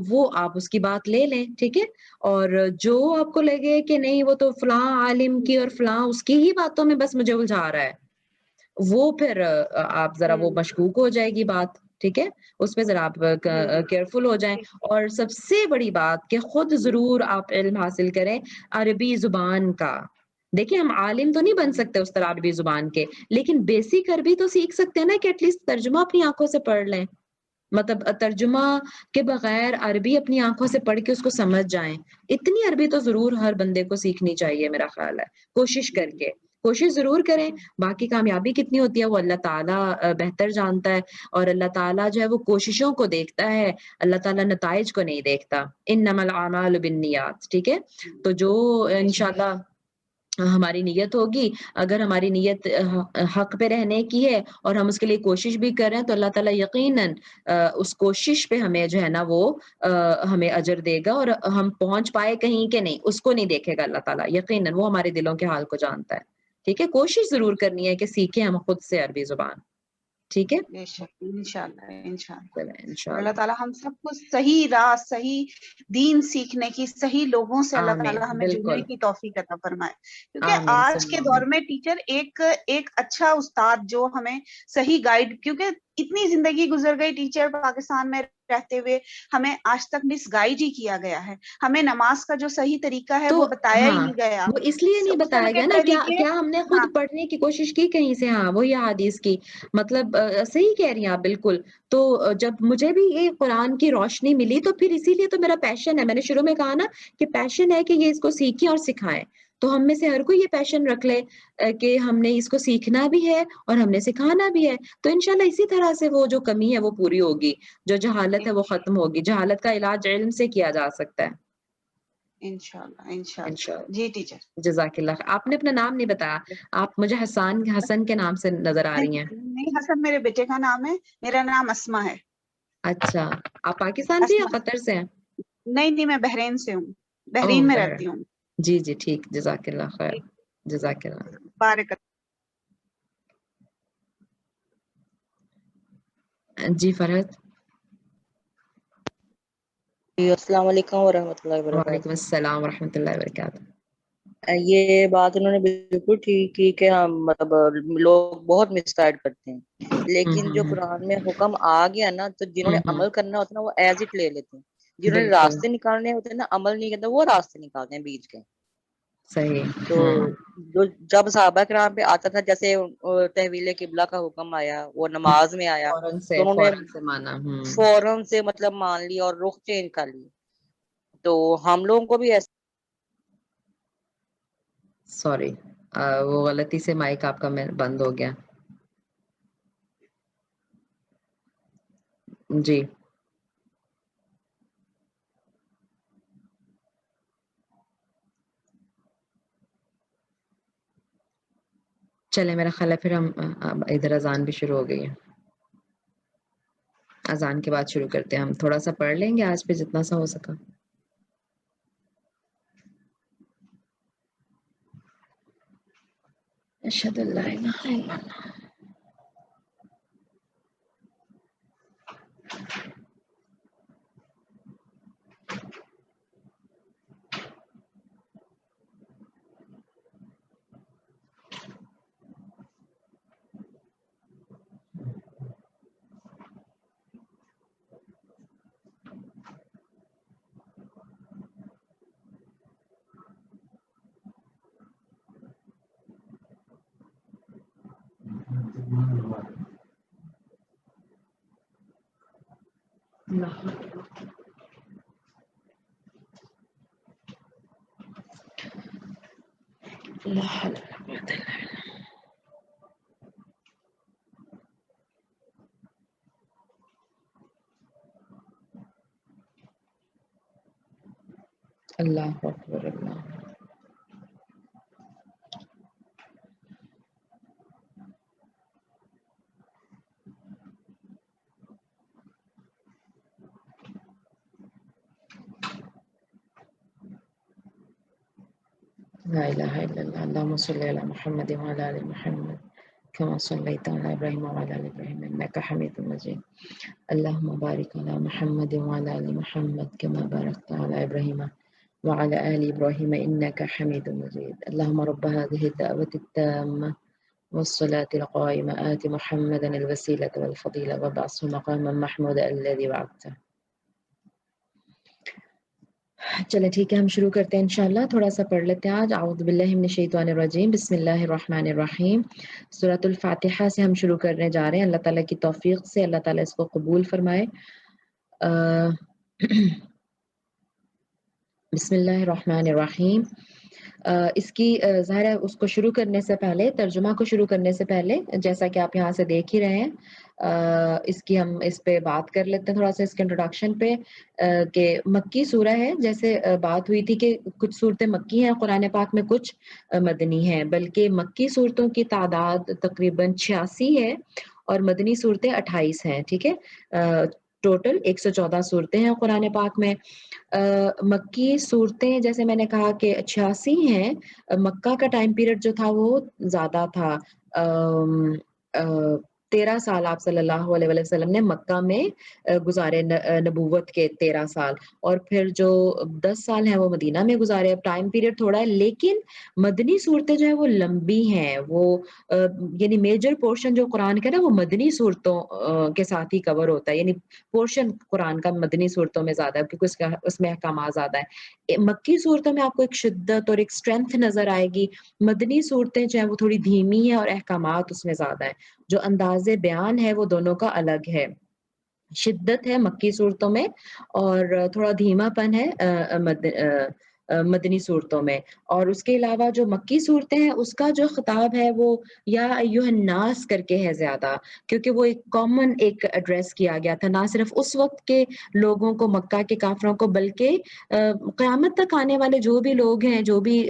وہ آپ اس کی بات لے لیں، ٹھیک ہے. اور جو آپ کو لگے کہ نہیں وہ تو فلاں عالم کی اور فلاں اس کی ہی باتوں میں بس مجھے الجھا رہا ہے، وہ پھر آپ ذرا وہ مشکوک ہو جائے گی بات، ٹھیک ہے. اس پہ ذرا آپ کیئرفل ہو جائیں. اور سب سے بڑی بات کہ خود ضرور آپ علم حاصل کریں عربی زبان کا. دیکھیں ہم عالم تو نہیں بن سکتے اس طرح عربی زبان کے، لیکن بیسک عربی تو سیکھ سکتے ہیں نا کہ ایٹ لیسٹ ترجمہ اپنی آنکھوں سے پڑھ لیں. مطلب ترجمہ کے بغیر عربی اپنی آنکھوں سے پڑھ کے اس کو سمجھ جائیں. اتنی عربی تو ضرور ہر بندے کو سیکھنی چاہیے میرا خیال ہے، کوشش کر کے. کوشش ضرور کریں. باقی کامیابی کتنی ہوتی ہے وہ اللہ تعالیٰ بہتر جانتا ہے، اور اللہ تعالیٰ جو ہے وہ کوششوں کو دیکھتا ہے، اللہ تعالیٰ نتائج کو نہیں دیکھتا. انما الاعمال بالنیات، ٹھیک ہے. تو جو انشاءاللہ ہماری نیت ہوگی، اگر ہماری نیت حق پہ رہنے کی ہے اور ہم اس کے لیے کوشش بھی کر رہے ہیں تو اللہ تعالیٰ یقیناً اس کوشش پہ ہمیں جو ہے نا وہ ہمیں اجر دے گا، اور ہم پہنچ پائے کہیں کہ نہیں اس کو نہیں دیکھے گا اللہ تعالیٰ، یقیناً وہ ہمارے دلوں کے حال کو جانتا ہے. ٹھیک ہے، کوشش ضرور کرنی ہے کہ سیکھیں ہم خود سے عربی زبان. ٹھیک ہے، بے شک، انشاءاللہ انشاءاللہ. انشاءاللہ اللہ تعالیٰ ہم سب کو صحیح راہ، صحیح دین سیکھنے کی، صحیح لوگوں سے اللہ آمین، تعالیٰ ہمیں جڑنے بالکل کی توفیق عطا فرمائے. کیونکہ آمین آج ثم کے آمین. دور میں ٹیچر ایک اچھا استاد جو ہمیں صحیح گائیڈ، کیونکہ اتنی زندگی گزر گئی ٹیچر پاکستان میں رہتے ہوئے، ہمیں آج تک مس گائیڈ ہی کیا گیا ہے. ہمیں نماز کا جو صحیح طریقہ ہے تو وہ بتایا ہی ہاں، نہیں گیا. وہ اس لیے نہیں اس طرح بتایا کے گیا نا، طریقے. کیا ہم نے خود ہاں پڑھنے کی کوشش کی کہیں سے؟ ہاں وہی حدیث کی، مطلب صحیح کہہ رہی ہیں آپ بالکل. تو جب مجھے بھی یہ قرآن کی روشنی ملی تو پھر اسی لیے تو میرا پیشن ہے، میں نے شروع میں کہا نا کہ پیشن ہے کہ یہ اس کو سیکھیں اور سکھائیں. تو ہم میں سے ہر کوئی یہ پیشن رکھ لے کہ ہم نے اس کو سیکھنا بھی ہے اور ہم نے سکھانا بھی ہے. تو انشاءاللہ اسی طرح سے وہ جو کمی ہے وہ پوری ہوگی، جو جہالت ہے وہ ختم ہوگی. جہالت کا علاج علم سے کیا جا سکتا ہے انشاءاللہ انشاءاللہ. انشاءاللہ. جی ٹیچر. جزاک اللہ. آپ نے اپنا نام نہیں بتایا، آپ مجھے حسن کے نام سے نظر آ رہی ہیں. نہیں، حسن میرے بیٹے کا نام ہے، میرا نام اسما ہے. اچھا، آپ پاکستان سے یا اسما. قطر سے ہیں؟ نہیں، میں بحرین سے ہوں، اوہ بحرین میں بہر، رہتی ہوں. جی جی ٹھیک، جزاک اللہ خیر، جزاک اللہ. بارک. جی فرحت. جی السلام علیکم ورحمۃ اللہ وعلیکم وبرکاتہ. السلام ورحمۃ اللہ وبرکاتہ. یہ بات انہوں نے بالکل ٹھیک کی کہ ہم مطلب لوگ بہت مس گائیڈ کرتے ہیں، لیکن جو قرآن میں حکم آ گیا نا تو جنہوں نے عمل کرنا ہوتا ہے نا وہ ایز اٹ لے لیتے ہیں، جنہوں نے بالکل راستے نکالنے ہوتے ہیں نا عمل نہیں کرتے وہ راستے نکالتے ہیں بیچ کے. صحیح. تو جب صحابہ کرام پہ آتا تھا جیسے تحویل قبلہ کا حکم آیا، وہ نماز میں آیا تو انہوں نے فوراً سے مانا. فوراً سے مطلب مان لی اور رخ چینج کر لی. تو ہم لوگوں کو بھی ایسا. سوری، وہ غلطی سے مائک آپ کا بند ہو گیا. جی چلے، میرا خیال ہے پھر ہم ادھر اذان بھی شروع ہو گئی ہے. اذان کے بعد شروع کرتے ہیں، ہم تھوڑا سا پڑھ لیں گے آج پہ جتنا سا ہو سکا. اشہد ان لا الہ الا اللہ. اللہ اکبر اللہ. لا الہ الا اللہ. اللهم صل علی محمد وعلى ال محمد كما صليت على ابراهيم وعلى ال ابراهيم انك حميد مجيد. اللهم بارك على محمد وعلى ال محمد كما باركت على ابراهيم وعلى ال ابراهيم انك حميد مجيد. اللهم رب هذه الدعوة التامة والصلاة القائمة آت محمدا الوسيلة والفضيلة وابعثه مقاما محمودا الذي وعدته. چلے ٹھیک ہے، ہم شروع کرتے ہیں انشاءاللہ. تھوڑا سا پڑھ لیتے ہیں آج. اعوذ باللہ من الشیطان الرجیم، بسم اللہ الرحمن الرحیم. سورۃ الفاتحہ سے ہم شروع کرنے جا رہے ہیں. اللہ تعالیٰ کی توفیق سے اللہ تعالیٰ اس کو قبول فرمائے. بسم اللہ الرحمن الرحیم. اس کی ظاہر ہے اس کو شروع کرنے سے پہلے، ترجمہ کو شروع کرنے سے پہلے، جیسا کہ آپ یہاں سے دیکھ ہی رہے ہیں، اس کی ہم اس پہ بات کر لیتے ہیں تھوڑا سا اس کے انٹروڈکشن پہ، کہ مکی سورہ ہے، جیسے بات ہوئی تھی کہ کچھ صورتیں مکی ہیں قرآن پاک میں، کچھ مدنی ہیں، بلکہ مکی صورتوں کی تعداد تقریباً 86 ہے اور مدنی صورتیں 28 ہیں، ٹھیک ہے، ٹوٹل 114 صورتیں ہیں قرآن پاک میں۔ مکی صورتیں جیسے میں نے کہا کہ 86 ہیں، مکہ کا ٹائم پیریڈ جو تھا وہ زیادہ تھا، 13 سال آپ صلی اللہ علیہ وسلم نے مکہ میں گزارے، نبوت کے 13 سال، اور پھر جو 10 سال ہیں وہ مدینہ میں گزارے۔ اب ٹائم پیریڈ تھوڑا ہے، لیکن مدنی صورتیں جو ہیں وہ لمبی ہیں، وہ یعنی میجر پورشن جو قرآن کا ہے نا وہ مدنی صورتوں کے ساتھ ہی کور ہوتا ہے، یعنی پورشن قرآن کا مدنی صورتوں میں زیادہ ہے کیونکہ اس میں احکامات زیادہ ہیں۔ مکی صورتوں میں آپ کو ایک شدت اور ایک اسٹرینتھ نظر آئے گی، مدنی صورتیں جو ہیں وہ تھوڑی دھیمی ہیں اور احکامات اس میں زیادہ ہیں، جو انداز بیان ہے وہ دونوں کا الگ ہے، شدت ہے مکی صورتوں میں اور تھوڑا دھیما پن ہے مدنی صورتوں میں۔ اور اس کے علاوہ جو مکی صورتیں ہیں اس کا جو خطاب ہے وہ یا ایھا الناس کر کے ہے زیادہ، کیونکہ وہ ایک کامن ایک ایڈریس کیا گیا تھا، نہ صرف اس وقت کے لوگوں کو، مکہ کے کافروں کو، بلکہ قیامت تک آنے والے جو بھی لوگ ہیں، جو بھی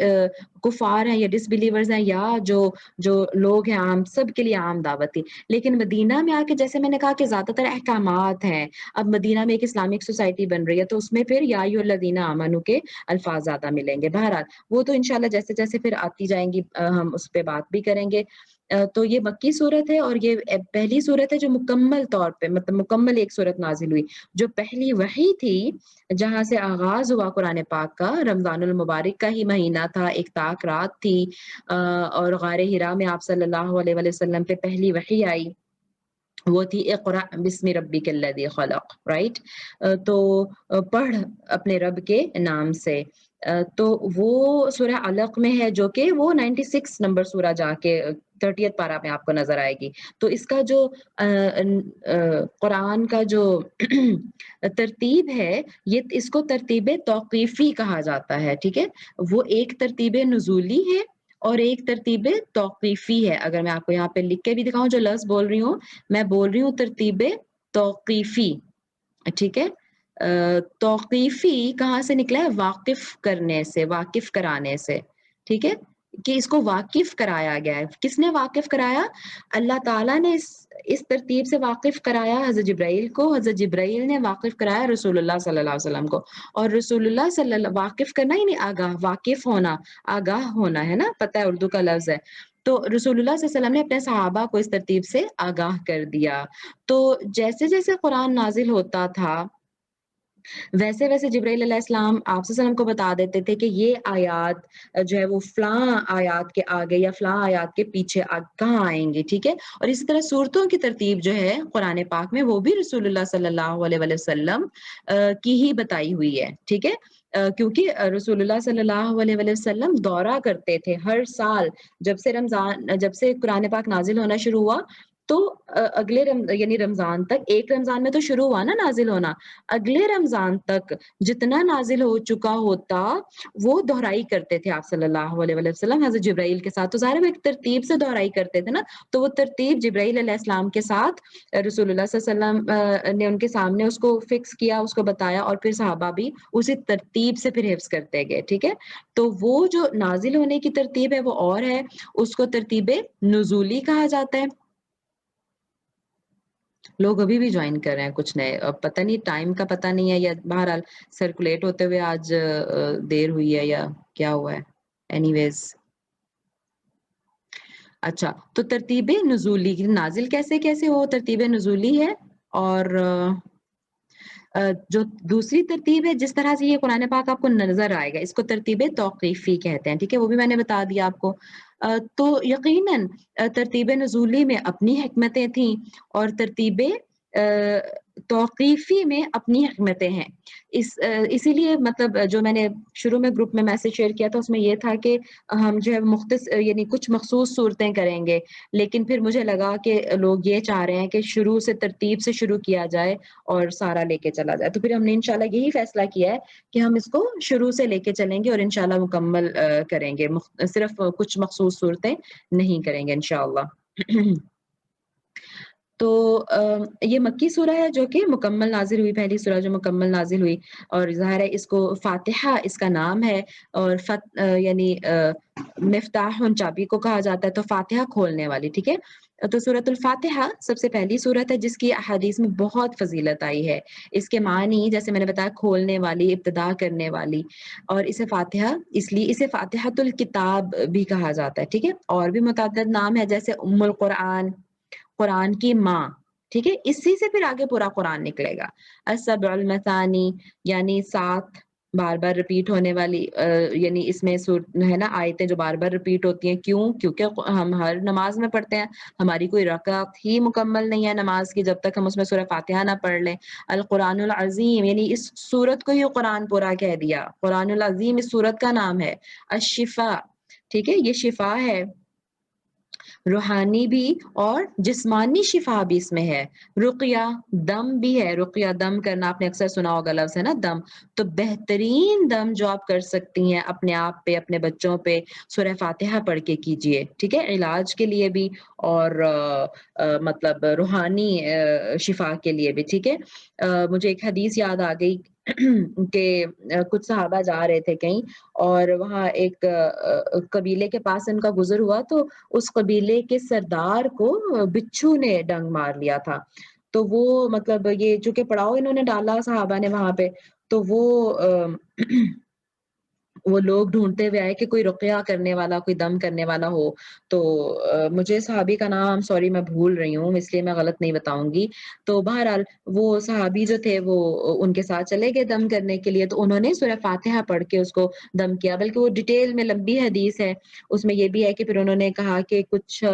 کفار ہیں یا ڈس بلیورز ہیں یا جو لوگ ہیں عام، سب کے لیے عام دعوت تھی۔ لیکن مدینہ میں آ کے جیسے میں نے کہا کہ زیادہ تر احکامات ہیں، اب مدینہ میں ایک اسلامک سوسائٹی بن رہی ہے تو اس میں پھر یا ایھا الذین آمنوا کے الفاظ زیادہ ملیں گے۔ بہرحال وہ تو انشاءاللہ جیسے جیسے پھر آتی جائیں گی ہم اس پہ بات بھی کریں گے۔ تو یہ مکی صورت ہے اور یہ پہلی صورت ہے جو مکمل طور پہ مطلب مکمل ایک صورت نازل ہوئی، جو پہلی وحی تھی جہاں سے آغاز ہوا قرآن پاک کا، رمضان المبارک کا ہی مہینہ تھا، ایک تاک رات تھی، اور غار حرا میں آپ صلی اللہ علیہ وسلم پہ پہلی وحی آئی، وہ تھی اقرأ بسم ربک الذی خلق، رائٹ، تو پڑھ اپنے رب کے نام سے۔ تو وہ سورہ علق میں ہے، جو کہ وہ 96 نمبر سورہ جا کے 30th پارہ میں آپ کو نظر آئے گی۔ تو اس کا جو قرآن کا جو ترتیب ہے، یہ اس کو ترتیب توقیفی کہا جاتا ہے، ٹھیک ہے، وہ ایک ترتیب نزولی ہے اور ایک ترتیب توقیفی ہے۔ اگر میں آپ کو یہاں پہ لکھ کے بھی دکھاؤں جو لفظ بول رہی ہوں، میں بول رہی ہوں ترتیب توقیفی، ٹھیک ہے۔ توقیفی کہاں سے نکلا ہے؟ واقف کرنے سے، واقف کرانے سے، ٹھیک ہے، کہ اس کو واقف کرایا گیا ہے۔ کس نے واقف کرایا؟ اللہ تعالیٰ نے اس ترتیب سے واقف کرایا حضرت جبرائیل کو، حضرت جبرائیل نے واقف کرایا رسول اللہ صلی اللہ علیہ وسلم کو، اور رسول اللہ صلی اللہ واقف کرنا ہی نہیں، آگاہ، واقف ہونا، آگاہ ہونا ہے نا، پتہ ہے اردو کا لفظ ہے۔ تو رسول اللہ صلی اللہ علیہ وسلم نے اپنے صحابہ کو اس ترتیب سے آگاہ کر دیا۔ تو جیسے جیسے قرآن نازل ہوتا تھا ویسے ویسے جبرائیل علیہ السلام آپ صلی اللہ علیہ وسلم کو بتا دیتے تھے کہ یہ آیات جو ہے وہ فلاں آیات کے آگے یا فلاں آیات کے پیچھے کہاں آئیں گے، ٹھیک ہے۔ اور اسی طرح صورتوں کی ترتیب جو ہے قرآن پاک میں وہ بھی رسول اللہ صلی اللہ علیہ وسلم کی ہی بتائی ہوئی ہے، ٹھیک ہے، کیونکہ رسول اللہ صلی اللہ علیہ وسلم دورہ کرتے تھے ہر سال، جب سے قرآن پاک نازل ہونا شروع ہوا تو اگلے یعنی رمضان تک، ایک رمضان میں تو شروع ہوا نا نازل ہونا، اگلے رمضان تک جتنا نازل ہو چکا ہوتا وہ دہرائی کرتے تھے آپ صلی اللہ علیہ وسلم حضرت جبرائیل کے ساتھ۔ تو ظاہر ہے ایک ترتیب سے دہرائی کرتے تھے نا، تو وہ ترتیب جبرائیل علیہ السلام کے ساتھ رسول اللہ صلی اللہ علیہ وسلم نے ان کے سامنے اس کو فکس کیا، اس کو بتایا، اور پھر صحابہ بھی اسی ترتیب سے پھر حفظ کرتے گئے، ٹھیک ہے۔ تو وہ جو نازل ہونے کی ترتیب ہے وہ اور ہے، اس کو ترتیب نزولی کہا جاتا ہے۔ لوگ ابھی بھی جوائن کر رہے ہیں کچھ نئے، پتہ نہیں ٹائم کا پتہ نہیں ہے یا بہرحال سرکولیٹ ہوتے ہوئے آج دیر ہوئی ہے یا کیا ہوا ہے، اینی ویز۔ اچھا، تو ترتیب نزولی، نازل کیسے کیسے ہو، ترتیب نزولی ہے، اور جو دوسری ترتیب ہے جس طرح سے یہ قرآن پاک آپ کو نظر آئے گا، اس کو ترتیب توقیفی کہتے ہیں، ٹھیک ہے، وہ بھی میں نے بتا دیا آپ کو۔ تو یقیناً ترتیب نزولی میں اپنی حکمتیں تھیں، اور ترتیب توقیفی میں اپنی حکمتیں ہیں. اسی لیے مطلب جو میں نے شروع میں گروپ میں میسج شیئر کیا تھا اس میں یہ تھا کہ ہم جو ہے یعنی کچھ مخصوص صورتیں کریں گے، لیکن پھر مجھے لگا کہ لوگ یہ چاہ رہے ہیں کہ شروع سے ترتیب سے شروع کیا جائے اور سارا لے کے چلا جائے، تو پھر ہم نے انشاءاللہ یہی فیصلہ کیا ہے کہ ہم اس کو شروع سے لے کے چلیں گے اور انشاءاللہ مکمل کریں گے، صرف کچھ مخصوص صورتیں نہیں کریں گے انشاءاللہ. تو یہ مکی سورہ ہے جو کہ مکمل نازل ہوئی، پہلی سورہ جو مکمل نازل ہوئی، اور ظاہر ہے اس کو فاتحہ اس کا نام ہے، اور یعنی مفتاح چابی کو کہا جاتا ہے، تو فاتحہ کھولنے والی. ٹھیک ہے، تو سورۃ الفاتحہ سب سے پہلی سورت ہے جس کی احادیث میں بہت فضیلت آئی ہے. اس کے معنی جیسے میں نے بتایا کھولنے والی، ابتدا کرنے والی، اور اسے فاتحہ اس لیے اسے فاتحۃ الکتاب بھی کہا جاتا ہے. ٹھیک ہے، اور بھی متعدد نام ہے جیسے ام القرآن، قرآن کی ماں. ٹھیک ہے، اسی سے پھر آگے پورا قرآن نکلے گا. السبع المثانی یعنی 7 بار بار ریپیٹ ہونے والی، یعنی اس میں ہے نا آیتیں جو بار بار ریپیٹ ہوتی ہیں. کیوں؟ کیونکہ ہم ہر نماز میں پڑھتے ہیں، ہماری کوئی رکعت ہی مکمل نہیں ہے نماز کی جب تک ہم اس میں سورہ فاتحہ نہ پڑھ لیں. القرآن العظیم یعنی اس سورت کو ہی قرآن پورا کہہ دیا. قرآن العظیم اس سورت کا نام ہے. الشفا، ٹھیک ہے، یہ شفا ہے، روحانی بھی اور جسمانی شفا بھی اس میں ہے. رقیہ دم بھی ہے، رقیہ دم کرنا آپ نے اکثر سنا ہوگا لفظ ہے نا دم، تو بہترین دم جو آپ کر سکتی ہیں اپنے آپ پہ، اپنے بچوں پہ، سورہ فاتحہ پڑھ کے کیجئے. ٹھیک ہے، علاج کے لیے بھی اور مطلب روحانی شفا کے لیے بھی. ٹھیک ہے، مجھے ایک حدیث یاد آ گئی کہ کچھ صحابہ جا رہے تھے کہیں، اور وہاں ایک قبیلے کے پاس ان کا گزر ہوا، تو اس قبیلے کے سردار کو بچھو نے ڈنگ مار لیا تھا. تو وہ مطلب یہ چونکہ پڑاؤ انہوں نے ڈالا صحابہ نے وہاں پہ، تو وہ لوگ ڈھونڈتے ہوئے آئے کہ کوئی رقیہ کرنے والا، کوئی دم کرنے والا ہو. تو مجھے صحابی کا نام سوری میں بھول رہی ہوں، اس لیے میں غلط نہیں بتاؤں گی. تو بہرحال وہ صحابی جو تھے وہ ان کے ساتھ چلے گئے دم کرنے کے لیے، تو انہوں نے سورہ فاتحہ پڑھ کے اس کو دم کیا. بلکہ وہ ڈیٹیل میں لمبی حدیث ہے، اس میں یہ بھی ہے کہ پھر انہوں نے کہا کہ کچھ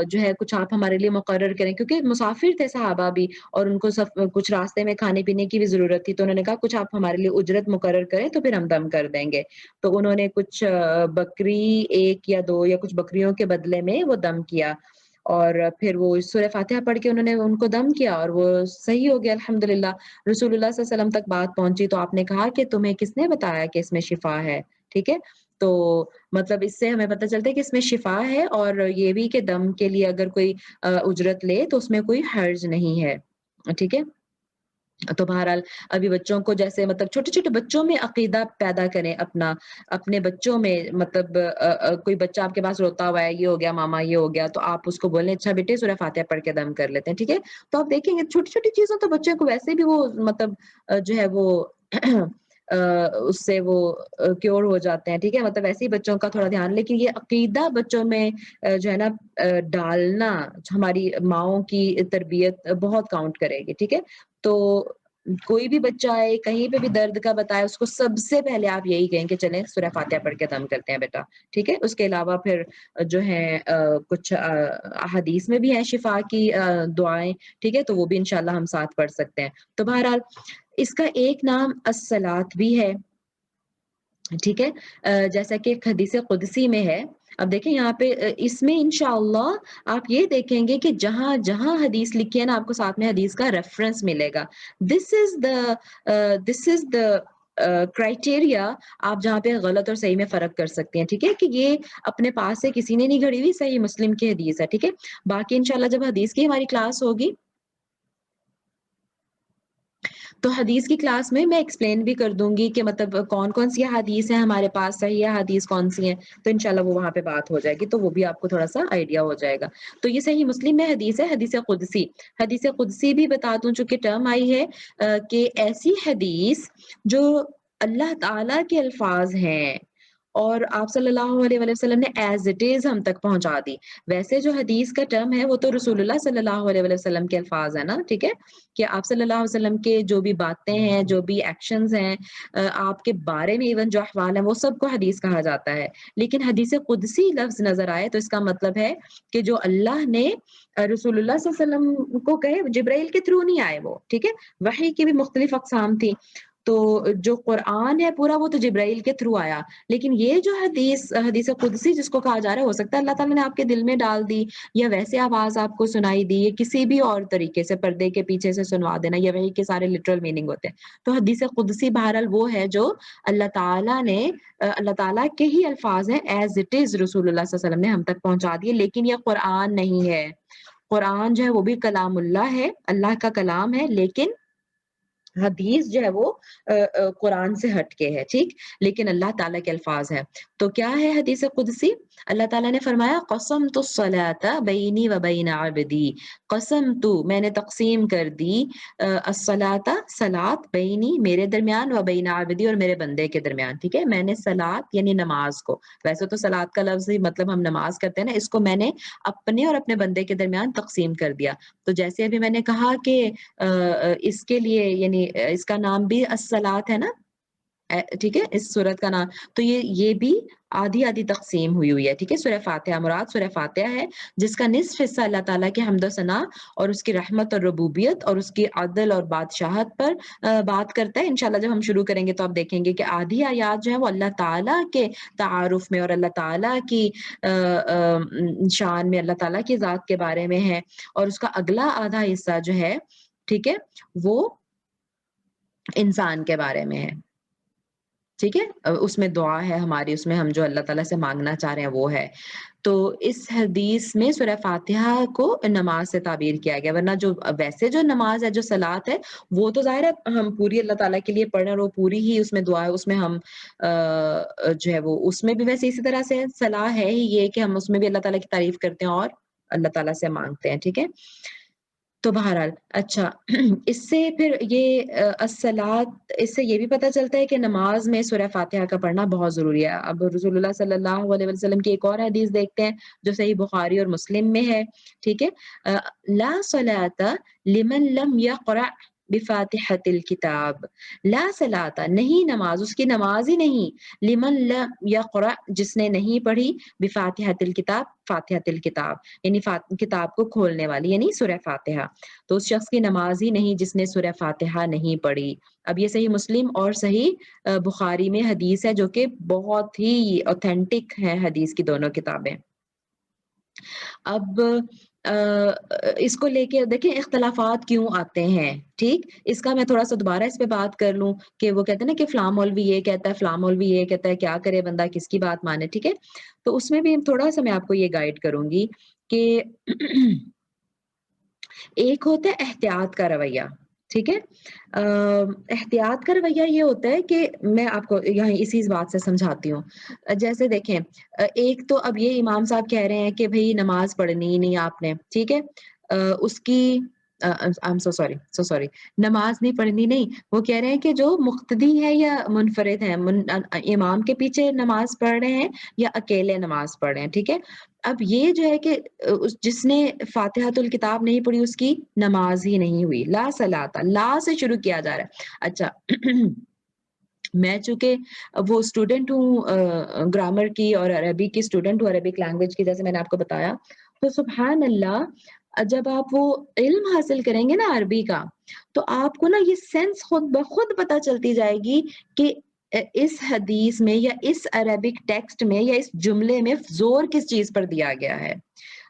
جو ہے کچھ آپ ہمارے لیے مقرر کریں، کیونکہ مسافر تھے صحابہ بھی اور ان کو کچھ راستے میں کھانے پینے کی بھی ضرورت تھی. تو انہوں نے کہا کچھ آپ ہمارے لیے اجرت مقرر کریں تو پھر ہم دم کر دیں گے. تو انہوں نے کچھ بکری 1 یا 2 یا کچھ بکریوں کے بدلے میں وہ دم کیا، اور پھر وہ سورہ فاتحہ پڑھ کے انہوں نے ان کو دم کیا اور وہ صحیح ہو گیا الحمدللہ. رسول اللہ صلی اللہ علیہ وسلم تک بات پہنچی تو آپ نے کہا کہ تمہیں کس نے بتایا کہ اس میں شفا ہے. ٹھیک ہے، تو مطلب اس سے ہمیں پتہ چلتا ہے کہ اس میں شفا ہے، اور یہ بھی کہ دم کے لیے اگر کوئی اجرت لے تو اس میں کوئی حرج نہیں ہے. ٹھیک ہے، تو بہرحال ابھی بچوں کو جیسے مطلب چھوٹے چھوٹے بچوں میں عقیدہ پیدا کریں اپنے بچوں میں. مطلب کوئی بچہ آپ کے پاس روتا ہوا ہے، یہ ہو گیا ماما یہ ہو گیا، تو آپ اس کو بولیں اچھا بیٹے سورہ فاتحہ پڑھ کے دم کر لیتے ہیں. ٹھیک ہے، تو آپ دیکھیں گے چھوٹی چھوٹی چیزوں تو بچے کو ویسے بھی وہ مطلب جو ہے وہ اس سے وہ کیور ہو جاتے ہیں. ٹھیک ہے، مطلب ایسے ہی بچوں کا تھوڑا دھیان، لیکن یہ عقیدہ بچوں میں جو ہے نا ڈالنا، ہماری ماؤں کی تربیت بہت کاؤنٹ کرے گی. ٹھیک ہے، تو کوئی بھی بچہ آئے کہیں پہ بھی درد کا بتائے، اس کو سب سے پہلے آپ یہی کہیں کہ چلیں سورہ فاتحہ پڑھ کے دم کرتے ہیں بیٹا. ٹھیک ہے، اس کے علاوہ پھر جو ہے کچھ احادیث میں بھی ہیں شفا کی دعائیں. ٹھیک ہے، تو وہ بھی انشاءاللہ ہم ساتھ پڑھ سکتے ہیں. تو بہرحال اس کا ایک نام الصلاۃ بھی ہے. ٹھیک ہے، جیسا کہ حدیث قدسی میں ہے. اب دیکھیں یہاں پہ اس میں انشاءاللہ آپ یہ دیکھیں گے کہ جہاں جہاں حدیث لکھی ہے نا، آپ کو ساتھ میں حدیث کا ریفرنس ملے گا. دس از دا کرائٹیریا آپ جہاں پہ غلط اور صحیح میں فرق کر سکتے ہیں. ٹھیک ہے، کہ یہ اپنے پاس سے کسی نے نہیں گھڑی ہوئی، صحیح مسلم کی حدیث ہے. ٹھیک ہے، باقی انشاءاللہ جب حدیث کی ہماری کلاس ہوگی تو حدیث کی کلاس میں ایکسپلین بھی کر دوں گی کہ مطلب کون کون سی حدیث ہیں ہمارے پاس، صحیح حدیث کون سی ہیں. تو انشاءاللہ وہ وہاں پہ بات ہو جائے گی، تو وہ بھی آپ کو تھوڑا سا آئیڈیا ہو جائے گا. تو یہ صحیح مسلم میں حدیث ہے، حدیث قدسی. حدیث قدسی بھی بتا دوں چونکہ ٹرم آئی ہے کہ ایسی حدیث جو اللہ تعالی کے الفاظ ہیں اور آپ صلی اللہ علیہ وسلم نے ایز اٹ از ہم تک پہنچا دی. ویسے جو حدیث کا ٹرم ہے وہ تو رسول اللہ صلی اللہ علیہ وسلم کے الفاظ ہیں نا, ٹھیک ہے, کہ آپ صلی اللہ علیہ وسلم کے جو بھی باتیں ہیں, جو بھی ایکشنز ہیں, آپ کے بارے میں ایون جو احوال ہیں, وہ سب کو حدیث کہا جاتا ہے. لیکن حدیث قدسی لفظ نظر آئے تو اس کا مطلب ہے کہ جو اللہ نے رسول اللہ صلی اللہ علیہ وسلم کو کہے, جبرائیل کے تھرو نہیں آئے وہ, ٹھیک ہے, وحی کی بھی مختلف اقسام تھی. تو جو قرآن ہے پورا وہ تو جبرائیل کے تھرو آیا. لیکن یہ جو حدیث قدسی جس کو کہا جا رہا ہے, ہو سکتا ہے اللہ تعالیٰ نے آپ کے دل میں ڈال دی, یا ویسے آواز آپ کو سنائی دی, یا کسی بھی اور طریقے سے پردے کے پیچھے سے سنوا دینا, یا وہی کے سارے لٹرل میننگ ہوتے ہیں. تو حدیث قدسی بہرحال وہ ہے جو اللہ تعالیٰ کے ہی الفاظ ہیں, ایز اٹ از رسول اللہ صلی اللہ علیہ وسلم نے ہم تک پہنچا دیے. لیکن یہ قرآن نہیں ہے. قرآن جو ہے وہ بھی کلام اللہ ہے, اللہ کا کلام ہے, لیکن حدیث جو ہے وہ قرآن سے ہٹ کے ہے, ٹھیک, لیکن اللہ تعالیٰ کے الفاظ ہیں. تو کیا ہے حدیث قدسی؟ اللہ تعالیٰ نے فرمایا قسمت الصلاۃ بینی و بین عبدی, قسمت میں نے تقسیم کر دی الصلاۃ صلاۃ بینی میرے درمیان, و بین عبدی اور میرے بندے کے درمیان, ٹھیک ہے. میں نے صلاۃ یعنی نماز کو, ویسے تو صلاۃ کا لفظ ہی مطلب ہم نماز کرتے ہیں نا, اس کو میں نے اپنے اور اپنے بندے کے درمیان تقسیم کر دیا. تو جیسے ابھی میں نے کہا کہ اس کے لیے یعنی اس کا نام بھی الصلاۃ ہے نا, ٹھیک ہے, اس سورت کا نام, تو یہ بھی آدھی آدھی تقسیم ہوئی ہے, ٹھیک ہے. سورہ فاتحہ مراد سورہ فاتحہ ہے, جس کا نصف حصہ اللہ تعالیٰ کے حمد و ثنا اور اس کی رحمت اور ربوبیت اور اس کی عدل اور بادشاہت پر بات کرتا ہے. انشاءاللہ جب ہم شروع کریں گے تو آپ دیکھیں گے کہ آدھی آیات جو ہے وہ اللہ تعالیٰ کے تعارف میں اور اللہ تعالیٰ کی شان میں, اللہ تعالیٰ کی ذات کے بارے میں ہے, اور اس کا اگلا آدھا حصہ جو ہے, ٹھیک ہے, وہ انسان کے بارے میں ہے, ٹھیک ہے. اس میں دعا ہے ہماری, اس میں ہم جو اللہ تعالیٰ سے مانگنا چاہ رہے ہیں وہ ہے. تو اس حدیث میں سورہ فاتحہ کو نماز سے تعبیر کیا گیا, ورنہ جو ویسے جو نماز ہے, جو صلاۃ ہے, وہ تو ظاہر ہے ہم پوری اللہ تعالیٰ کے لیے پڑھ رہے ہیں, اور وہ پوری ہی اس میں دعا ہے, اس میں ہم جو ہے وہ اس میں بھی ویسے اسی طرح سے صلاح ہے ہی یہ کہ ہم اس میں بھی اللہ تعالیٰ کی تعریف کرتے ہیں اور اللہ تعالیٰ سے مانگتے ہیں, ٹھیک ہے. تو بہرحال اچھا, اس سے پھر یہ الصلاۃ, اس سے یہ بھی پتہ چلتا ہے کہ نماز میں سورہ فاتحہ کا پڑھنا بہت ضروری ہے. اب رسول اللہ صلی اللہ علیہ وسلم کی ایک اور حدیث دیکھتے ہیں جو صحیح بخاری اور مسلم میں ہے, ٹھیک ہے. لا صلاۃ لمن لم یقرأ بفاتحۃ الکتاب, لا صلاۃ نہیں نماز, اس کی نماز ہی نہیں, لمن لم یقرأ جس نے نہیں پڑھی, بفاتحۃ الکتاب فاتحۃ الکتاب یعنی کتاب کو کھولنے والی یعنی سورہ فاتحہ, تو اس شخص کی نماز ہی نہیں جس نے سورہ فاتحہ نہیں پڑھی. اب یہ صحیح مسلم اور صحیح بخاری میں حدیث ہے, جو کہ بہت ہی اوتھینٹک ہے حدیث کی دونوں کتابیں. اب اس کو لے کے دیکھیں اختلافات کیوں آتے ہیں, ٹھیک. اس کا میں تھوڑا سا دوبارہ اس پہ بات کر لوں کہ وہ کہتے ہیں نا کہ فلاں مولوی یہ کہتا ہے, فلاں مولوی یہ کہتا ہے, کیا کرے بندہ, کس کی بات مانے, ٹھیک ہے. تو اس میں بھی تھوڑا سا میں آپ کو یہ گائیڈ کروں گی کہ ایک ہوتا ہے احتیاط کا رویہ, ٹھیک ہے. احتیاط کا رویہ یہ ہوتا ہے کہ میں آپ کو یہاں اسی بات سے سمجھاتی ہوں. جیسے دیکھیں, ایک تو اب یہ امام صاحب کہہ رہے ہیں کہ بھئی نماز پڑھنی ہی نہیں آپ نے, ٹھیک ہے, اس کی نماز نہیں پڑھنی نہیں, وہ کہہ رہے ہیں کہ جو مقتدی ہے یا منفرد ہیں, امام کے پیچھے نماز پڑھ رہے ہیں یا اکیلے نماز پڑھ رہے ہیں, ٹھیک ہے. اب یہ جو ہے کہ جس نے فاتحۃ الکتاب نہیں پڑھی اس کی نماز ہی نہیں ہوئی. لا صلاۃ, لا سے شروع کیا جا رہا ہے. اچھا میں چونکہ وہ اسٹوڈنٹ ہوں گرامر کی اور عربی کی اسٹوڈنٹ ہوں, عربک لینگویج کی, جیسے میں نے آپ کو بتایا, تو سبحان اللہ جب آپ وہ علم حاصل کریں گے نا عربی کا, تو آپ کو نا یہ سینس خود بخود پتہ چلتی جائے گی کہ اس حدیث میں یا اس عربک ٹیکسٹ میں یا اس جملے میں زور کس چیز پر دیا گیا ہے.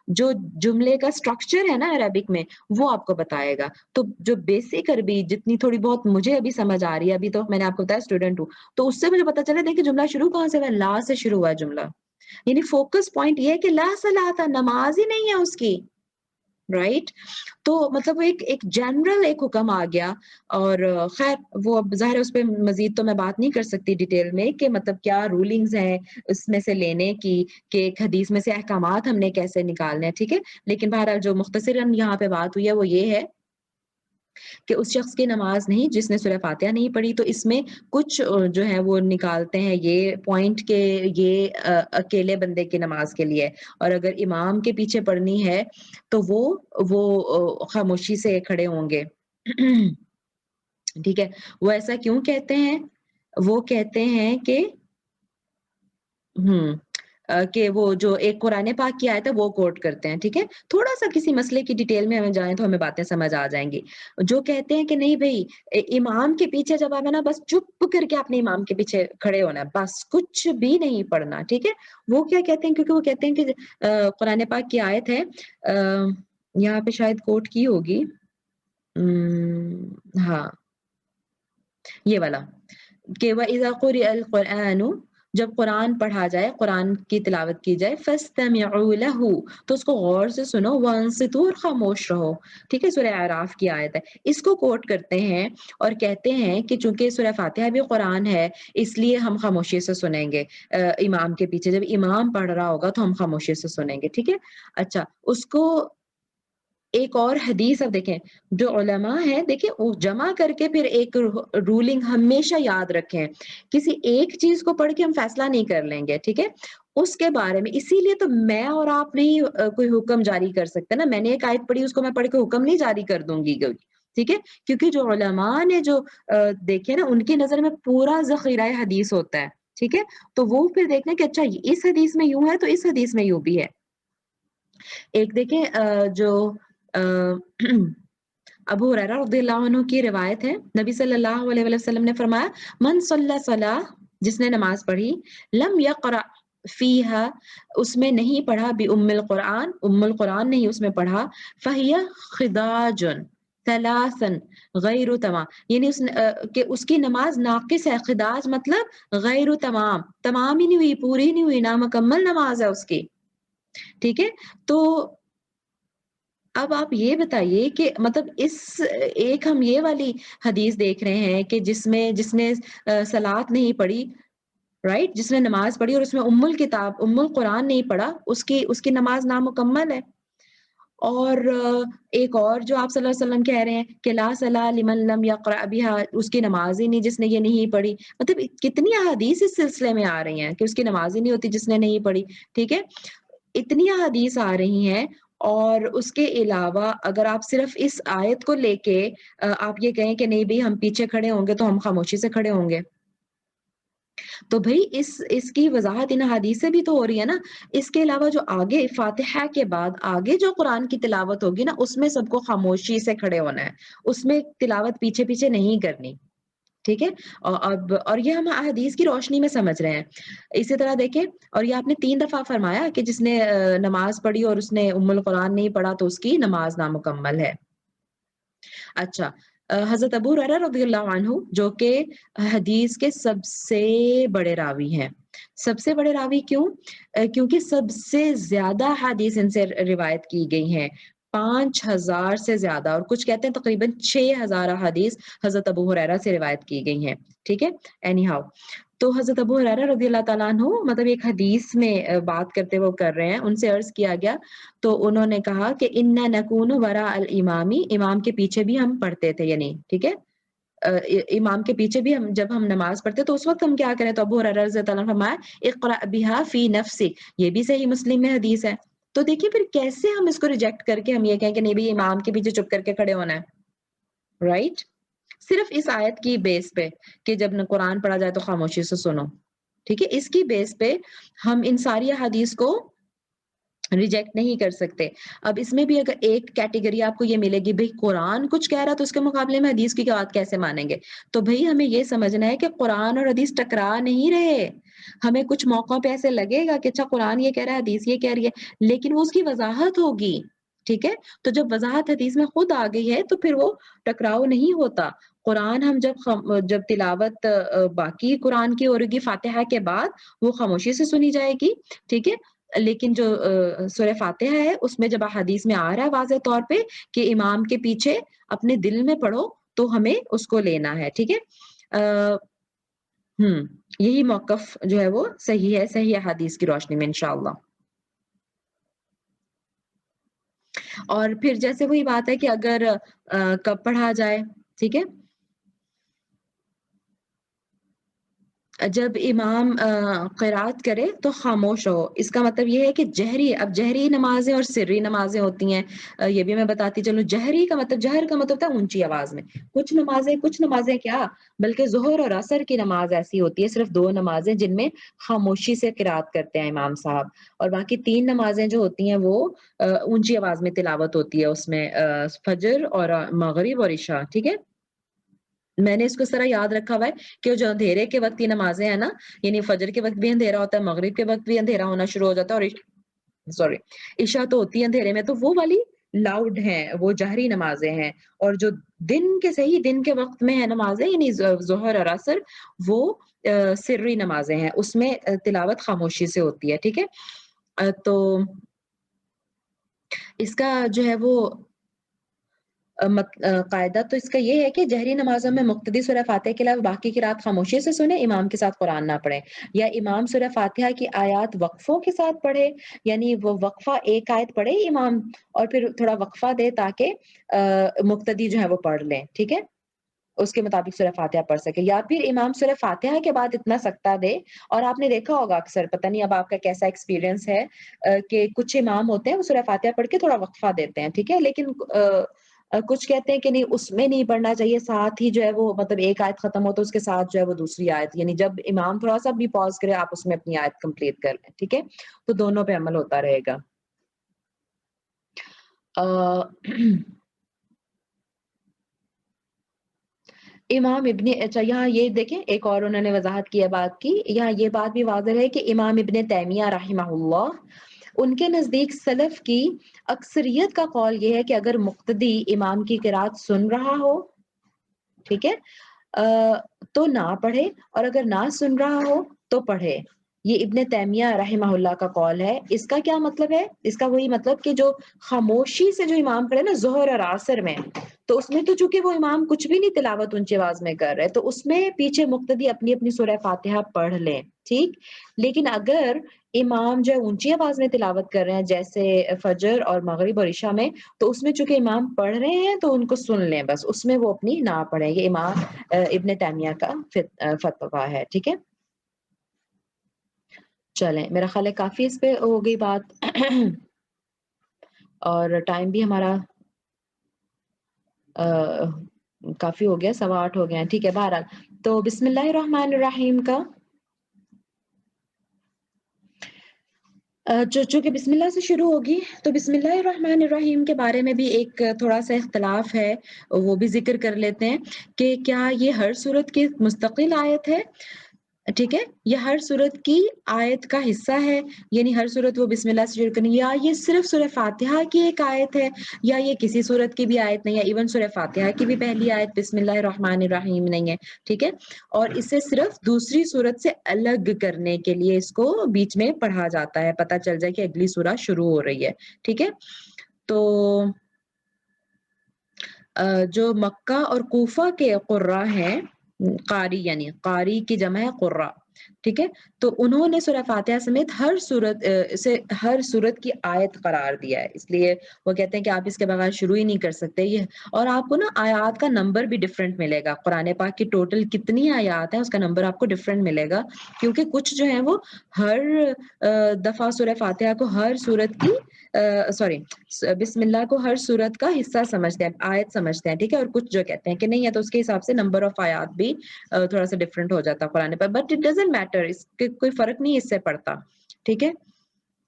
جو جملے کا سٹرکچر ہے نا عربک میں, وہ آپ کو بتائے گا. تو جو بیسک عربی جتنی تھوڑی بہت مجھے ابھی سمجھ آ رہی ہے, ابھی تو میں نے آپ کو بتایا اسٹوڈنٹ ہوں, تو اس سے مجھے پتا چلا دیکھیں جملہ شروع کہاں سے ہوا, لا سے شروع ہوا جملہ, یعنی فوکس پوائنٹ یہ ہے کہ لا صلاۃ, نماز ہی نہیں ہے اس کی, رائٹ. تو مطلب وہ ایک جنرل ایک حکم آ گیا, اور خیر وہ اب ظاہر ہے اس پہ مزید تو میں بات نہیں کر سکتی ڈیٹیل میں کہ مطلب کیا رولنگز ہیں اس میں سے لینے کی, کہ ایک حدیث میں سے احکامات ہم نے کیسے نکالنے ہیں, ٹھیک ہے. لیکن بہرحال جو مختصراً یہاں پہ بات ہوئی ہے وہ یہ ہے کہ اس شخص کی نماز نہیں جس نے سورہ فاتحہ نہیں پڑھی. تو اس میں کچھ جو ہے وہ نکالتے ہیں یہ پوائنٹ کہ یہ اکیلے بندے کی نماز کے لیے، اور اگر امام کے پیچھے پڑھنی ہے تو وہ خاموشی سے کھڑے ہوں گے. ٹھیک ہے. وہ ایسا کیوں کہتے ہیں؟ وہ کہتے ہیں کہ وہ جو ایک قرآن پاک کی آیت ہے وہ کوٹ کرتے ہیں. ٹھیک ہے. تھوڑا سا کسی مسئلے کی ڈیٹیل میں ہمیں جائیں تو ہمیں باتیں سمجھ آ جائیں گی. جو کہتے ہیں کہ نہیں بھائی امام کے پیچھے جب آپ ہے نا بس چپ کر کے اپنے امام کے پیچھے کھڑے ہونا ہے، بس کچھ بھی نہیں پڑھنا. ٹھیک ہے. وہ کیا کہتے ہیں؟ کیونکہ وہ کہتے ہیں کہ قرآن پاک کی آیت ہے، یہاں پہ شاید کوٹ کی ہوگی، ہاں یہ والا، کہ وَإِذَا قُرِئَ الْقُرْآنُ، جب قرآن پڑھا جائے، قرآن کی تلاوت کی جائے، فَاسْتَمِعُوا لَهُ، تو اس کو غور سے سنو، وَانصِتُوا، اور خاموش رہو. ٹھیک ہے. سورہ اعراف کی آیت ہے. اس کو کوٹ کرتے ہیں اور کہتے ہیں کہ چونکہ سورہ فاتحہ بھی قرآن ہے اس لیے ہم خاموشی سے سنیں گے امام کے پیچھے. جب امام پڑھ رہا ہوگا تو ہم خاموشی سے سنیں گے. ٹھیک ہے. اچھا، اس کو ایک اور حدیث اب دیکھیں، جو علماء ہیں دیکھیں وہ جمع کر کے پھر ایک رولنگ ہمیشہ یاد رکھیں. کسی ایک چیز کو پڑھ کے ہم فیصلہ نہیں کر لیں گے. ٹھیک ہے. اس کے بارے میں اسی لیے تو میں اور آپ نہیں کوئی حکم جاری کر سکتے نا. میں نے ایک آیت پڑھی، اس کو میں پڑھ کے حکم نہیں جاری کر دوں گی. ٹھیک ہے. کیونکہ جو علماء نے جو دیکھے نا ان کی نظر میں پورا ذخیرہ حدیث ہوتا ہے. ٹھیک ہے. تو وہ پھر دیکھنے کہ اچھا اس حدیث میں یوں ہے تو اس حدیث میں یوں بھی ہے. ایک دیکھیں جو ابو ہریرہ رضی اللہ عنہ کی روایت ہے، نبی صلی اللہ علیہ وسلم نے فرمایا، من صلی صلاۃ، جس نے نماز پڑھی، لم یقرأ فیہا، اس میں نہیں پڑھا، بأم القرآن، ام القرآن نہیں اس میں پڑھا، فہی خداج ثلاثا غیر تمام، یعنی کہ اس کی نماز ناقص ہے. خداج مطلب غیر تمام، تمام ہی نہیں ہوئی، پوری نہیں ہوئی، نامکمل نماز ہے اس کی. ٹھیک ہے. تو اب آپ یہ بتائیے کہ مطلب اس ایک ہم یہ والی حدیث دیکھ رہے ہیں کہ جس نے صلاۃ نہیں پڑھی، رائٹ، جس نے نماز پڑھی اور اس میں ام الکتاب، ام القرآن نہیں پڑھا، اس کی نماز نامکمل ہے. اور ایک اور جو آپ صلی اللہ علیہ وسلم کہہ رہے ہیں کہ لا صلاۃ لمن لم یقرأ بها، اس کی نماز ہی نہیں جس نے یہ نہیں پڑھی. مطلب کتنی احادیث اس سلسلے میں آ رہی ہیں کہ اس کی نماز ہی نہیں ہوتی جس نے نہیں پڑھی. ٹھیک ہے. اتنی احادیث آ رہی ہیں. اور اس کے علاوہ اگر آپ صرف اس آیت کو لے کے آپ یہ کہیں کہ نہیں بھائی ہم پیچھے کھڑے ہوں گے تو ہم خاموشی سے کھڑے ہوں گے، تو بھائی اس کی وضاحت ان حدیث سے بھی تو ہو رہی ہے نا. اس کے علاوہ جو آگے فاتحہ کے بعد آگے جو قرآن کی تلاوت ہوگی نا، اس میں سب کو خاموشی سے کھڑے ہونا ہے، اس میں تلاوت پیچھے پیچھے نہیں کرنی. ٹھیک ہے. اور یہ ہم حدیث کی روشنی میں سمجھ رہے ہیں. اسی طرح دیکھیں، اور یہ آپ نے 3 دفعہ فرمایا کہ جس نے نماز پڑھی اور اس نے ام القرآن نہیں پڑھا تو اس کی نماز نامکمل ہے. اچھا، حضرت ابو ہریرہ رضی اللہ عنہ جو کہ حدیث کے سب سے بڑے راوی ہیں. سب سے بڑے راوی کیوں؟ کیونکہ سب سے زیادہ حدیث ان سے روایت کی گئی ہیں، 5000 سے زیادہ، اور کچھ کہتے ہیں تقریباً 6000 حدیث حضرت ابو ہریرہ سے روایت کی گئی ہیں. ٹھیک ہے. اینی ہاؤ، تو حضرت ابو ہریرہ رضی اللہ تعالیٰ عنہ مطلب ایک حدیث میں بات کرتے وہ کر رہے ہیں، ان سے عرض کیا گیا تو انہوں نے کہا کہ انا نکون وراء الامامی، امام کے پیچھے بھی ہم پڑھتے تھے. یعنی ٹھیک ہے، امام کے پیچھے بھی جب ہم نماز پڑھتے تو اس وقت ہم کیا کریں؟ تو ابو ہریرہ رضی اللہ عنہ نے فرمایا اقرأ بها فی نفسک، یہ بھی صحیح مسلم میں حدیث ہے. تو دیکھیے پھر کیسے ہم اس کو ریجیکٹ کر کے ہم یہ کہیں کہ نہیں بھی امام کے پیچھے چپ کر کے کھڑے ہونا ہے، رائٹ؟ صرف اس آیت کی بیس پہ کہ جب قرآن پڑھا جائے تو خاموشی سے سنو. ٹھیک ہے. اس کی بیس پہ ہم ان ساری حدیث کو ریجیکٹ نہیں کر سکتے. اب اس میں بھی اگر ایک کیٹیگری آپ کو یہ ملے گی، بھئی قرآن کچھ کہہ رہا تو اس کے مقابلے میں حدیث کی بات کیسے مانیں گے؟ تو بھئی ہمیں یہ سمجھنا ہے کہ قرآن اور حدیث ٹکرا نہیں رہے. ہمیں کچھ موقع پہ ایسے لگے گا کہ اچھا قرآن یہ کہہ رہا ہے، حدیث یہ کہہ رہی ہے، لیکن وہ اس کی وضاحت ہوگی. ٹھیک ہے. تو جب وضاحت حدیث میں خود آ گئی ہے تو پھر وہ ٹکراؤ نہیں ہوتا. قرآن ہم جب تلاوت باقی قرآن کی ہوگی فاتحہ کے بعد، وہ خاموشی سے سنی جائے گی. ٹھیک ہے. لیکن جو سورہ فاتحہ ہے اس میں جب حدیث میں آ رہا ہے واضح طور پہ کہ امام کے پیچھے اپنے دل میں پڑھو، تو ہمیں اس کو لینا ہے. ٹھیک ہے. یہی موقف جو ہے وہ صحیح ہے، صحیح حدیث کی روشنی میں انشاءاللہ. اور پھر جیسے وہی بات ہے کہ اگر کب پڑھا جائے، ٹھیک ہے، جب امام قرات کرے تو خاموش ہو. اس کا مطلب یہ ہے کہ جہری، اب جہری نمازیں اور سری نمازیں ہوتی ہیں، یہ بھی میں بتاتی چلوں. جہری کا مطلب، جہر کا مطلب تھا اونچی آواز میں. کچھ نمازیں کیا بلکہ ظہر اور عصر کی نماز ایسی ہوتی ہے، صرف 2 نمازیں جن میں خاموشی سے قرات کرتے ہیں امام صاحب، اور باقی 3 نمازیں جو ہوتی ہیں وہ اونچی آواز میں تلاوت ہوتی ہے، اس میں فجر اور مغرب اور عشاء. ٹھیک ہے، میں نے اس کو اس طرح یاد رکھا ہوا ہے کہ جو اندھیرے کے وقت کی نمازیں ہیں نا، یعنی فجر کے وقت بھی اندھیرا ہوتا ہے، مغرب کے وقت بھی اندھیرا ہونا شروع ہو جاتا ہے، اور عشاء تو ہوتی ہے اندھیرے میں، تو وہ والی لاؤڈ ہیں، وہ جہری نمازیں ہیں. اور جو دن کے وقت میں ہے نمازیں، یعنی ظہر اور عصر، وہ سری نمازیں ہیں، اس میں تلاوت خاموشی سے ہوتی ہے. ٹھیک ہے، تو اس کا جو ہے وہ قاعدہ تو اس کا یہ ہے کہ جہری نمازوں میں مقتدی سورہ فاتحہ کے علاوہ باقی قرات خاموشی سے سنیں، امام کے ساتھ قرآن نہ پڑھیں، یا امام سورہ فاتحہ کی آیات وقفوں کے ساتھ پڑھے، یعنی وہ وقفہ ایک آیت پڑھے امام اور پھر تھوڑا وقفہ دے تاکہ مقتدی جو ہے وہ پڑھ لیں. ٹھیک ہے، اس کے مطابق سورہ فاتحہ پڑھ سکے، یا پھر امام سورہ فاتحہ کے بعد اتنا سکتہ دے. اور آپ نے دیکھا ہوگا اکثر، پتہ نہیں اب آپ کا کیسا ایکسپیرینس ہے، کہ کچھ امام ہوتے ہیں وہ سورہ فاتحہ پڑھ کے تھوڑا وقفہ دیتے ہیں. ٹھیک ہے، لیکن کچھ کہتے ہیں کہ نہیں، اس میں نہیں پڑھنا چاہیے، ساتھ ہی جو ہے وہ مطلب ایک آیت ختم ہو تو اس کے ساتھ جو ہے وہ دوسری آیت، یعنی جب امام تھوڑا سا بھی پاز کرے آپ اس میں اپنی آیت کمپلیٹ کر لیں. ٹھیک ہے، تو دونوں پہ عمل ہوتا رہے گا. امام ابن، اچھا یہاں یہ دیکھیں ایک اور انہوں نے وضاحت کی ہے بات کی، یہاں یہ بات بھی واضح ہے کہ امام ابن تیمیہ رحمہ اللہ، ان کے نزدیک سلف کی اکثریت کا قول یہ ہے کہ اگر مقتدی امام کی قرات سن رہا ہو، ٹھیک ہے، تو نہ پڑھے، اور اگر نہ سن رہا ہو تو پڑھے. یہ ابن تیمیہ رحمہ اللہ کا قول ہے. اس کا کیا مطلب ہے؟ اس کا وہی مطلب کہ جو خاموشی سے جو امام پڑھے نا ظہر اور عصر میں، تو اس میں تو چونکہ وہ امام کچھ بھی نہیں تلاوت اونچی آواز میں کر رہے، تو اس میں پیچھے مقتدی اپنی اپنی سورہ فاتحہ پڑھ لیں، ٹھیک. لیکن اگر امام جو اونچی آواز میں تلاوت کر رہے ہیں جیسے فجر اور مغرب اور عشاء میں، تو اس میں چونکہ امام پڑھ رہے ہیں تو ان کو سن لیں بس، اس میں وہ اپنی نہ پڑھیں. یہ امام ابن تیمیہ کا فتویٰ ہے. ٹھیک ہے، چلیں میرا خیال ہے کافی اس پہ ہو گئی بات، اور ٹائم بھی ہمارا کافی ہو گیا، 8:15 ہو گئے ہیں. ٹھیک ہے، بہرحال تو بسم اللہ الرحمن الرحیم کا چونکہ بسم اللہ سے شروع ہوگی، تو بسم اللہ الرحمن الرحیم کے بارے میں بھی ایک تھوڑا سا اختلاف ہے، وہ بھی ذکر کر لیتے ہیں کہ کیا یہ ہر سورت کی مستقل آیت ہے. ٹھیک ہے، یہ ہر سورت کی آیت کا حصہ ہے، یعنی ہر سورت وہ بسم اللہ سے شروع کرنی، یا یہ صرف سورہ فاتحہ کی ایک آیت ہے، یا یہ کسی سورت کی بھی آیت نہیں ہے، ایون سورہ فاتحہ کی بھی پہلی آیت بسم اللہ الرحمن الرحیم نہیں ہے. ٹھیک ہے، اور اسے صرف دوسری سورت سے الگ کرنے کے لیے اس کو بیچ میں پڑھا جاتا ہے، پتہ چل جائے کہ اگلی سورہ شروع ہو رہی ہے. ٹھیک ہے، تو جو مکہ اور کوفہ کے قراء ہیں، قاری یعنی قاری کی جمع ہے قراء، ٹھیک ہے، تو انہوں نے سورہ فاتحہ سمیت ہر سورت کی آیت قرار دیا ہے. اس لیے وہ کہتے ہیں کہ آپ اس کے بغیر شروع ہی نہیں کر سکتے. یہ اور آپ کو نا آیات کا نمبر بھی ڈفرینٹ ملے گا، قرآن پاک کی ٹوٹل کتنی آیات ہیں اس کا نمبر آپ کو ڈفرینٹ ملے گا، کیونکہ کچھ جو ہیں وہ ہر دفعہ سورہ فاتحہ کو ہر سورت کی بسم اللہ کو ہر سورت کا حصہ سمجھتے ہیں، آیت سمجھتے ہیں. ٹھیک ہے، اور کچھ جو کہتے ہیں کہ نہیں ہے، تو اس کے حساب سے نمبر آف آیات بھی تھوڑا سا ڈفرینٹ ہو جاتا قرآن پر، بٹ اٹ ڈزنٹ میٹر، اس کے کوئی فرق نہیں اس سے پڑتا. ٹھیک ہے،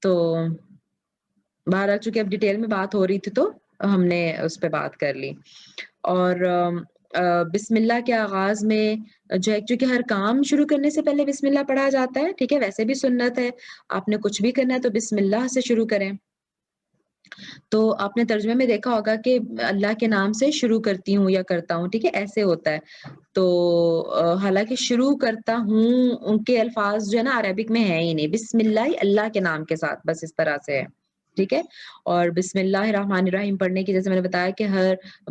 تو بہرحال چونکہ اب ڈیٹیل میں بات ہو رہی تھی تو ہم نے اس پہ بات کر لی. اور بسم اللہ کے آغاز میں جو ہے چونکہ ہر کام شروع کرنے سے پہلے بسم اللہ پڑھا جاتا ہے. ٹھیک ہے، ویسے بھی سنت ہے، آپ نے کچھ بھی کرنا ہے تو بسم اللہ سے شروع کریں. تو آپ نے ترجمے میں دیکھا ہوگا کہ اللہ کے نام سے شروع کرتی ہوں یا کرتا ہوں. ٹھیک ہے، ایسے ہوتا ہے. تو حالانکہ شروع کرتا ہوں ان کے الفاظ جو ہے نا عربک میں ہے ہی نہیں، بسم اللہ کے نام کے ساتھ بس اس طرح سے ہے. ٹھیک ہے، اور بسم اللہ الرحمن الرحیم پڑھنے کی جیسے میں نے بتایا کہ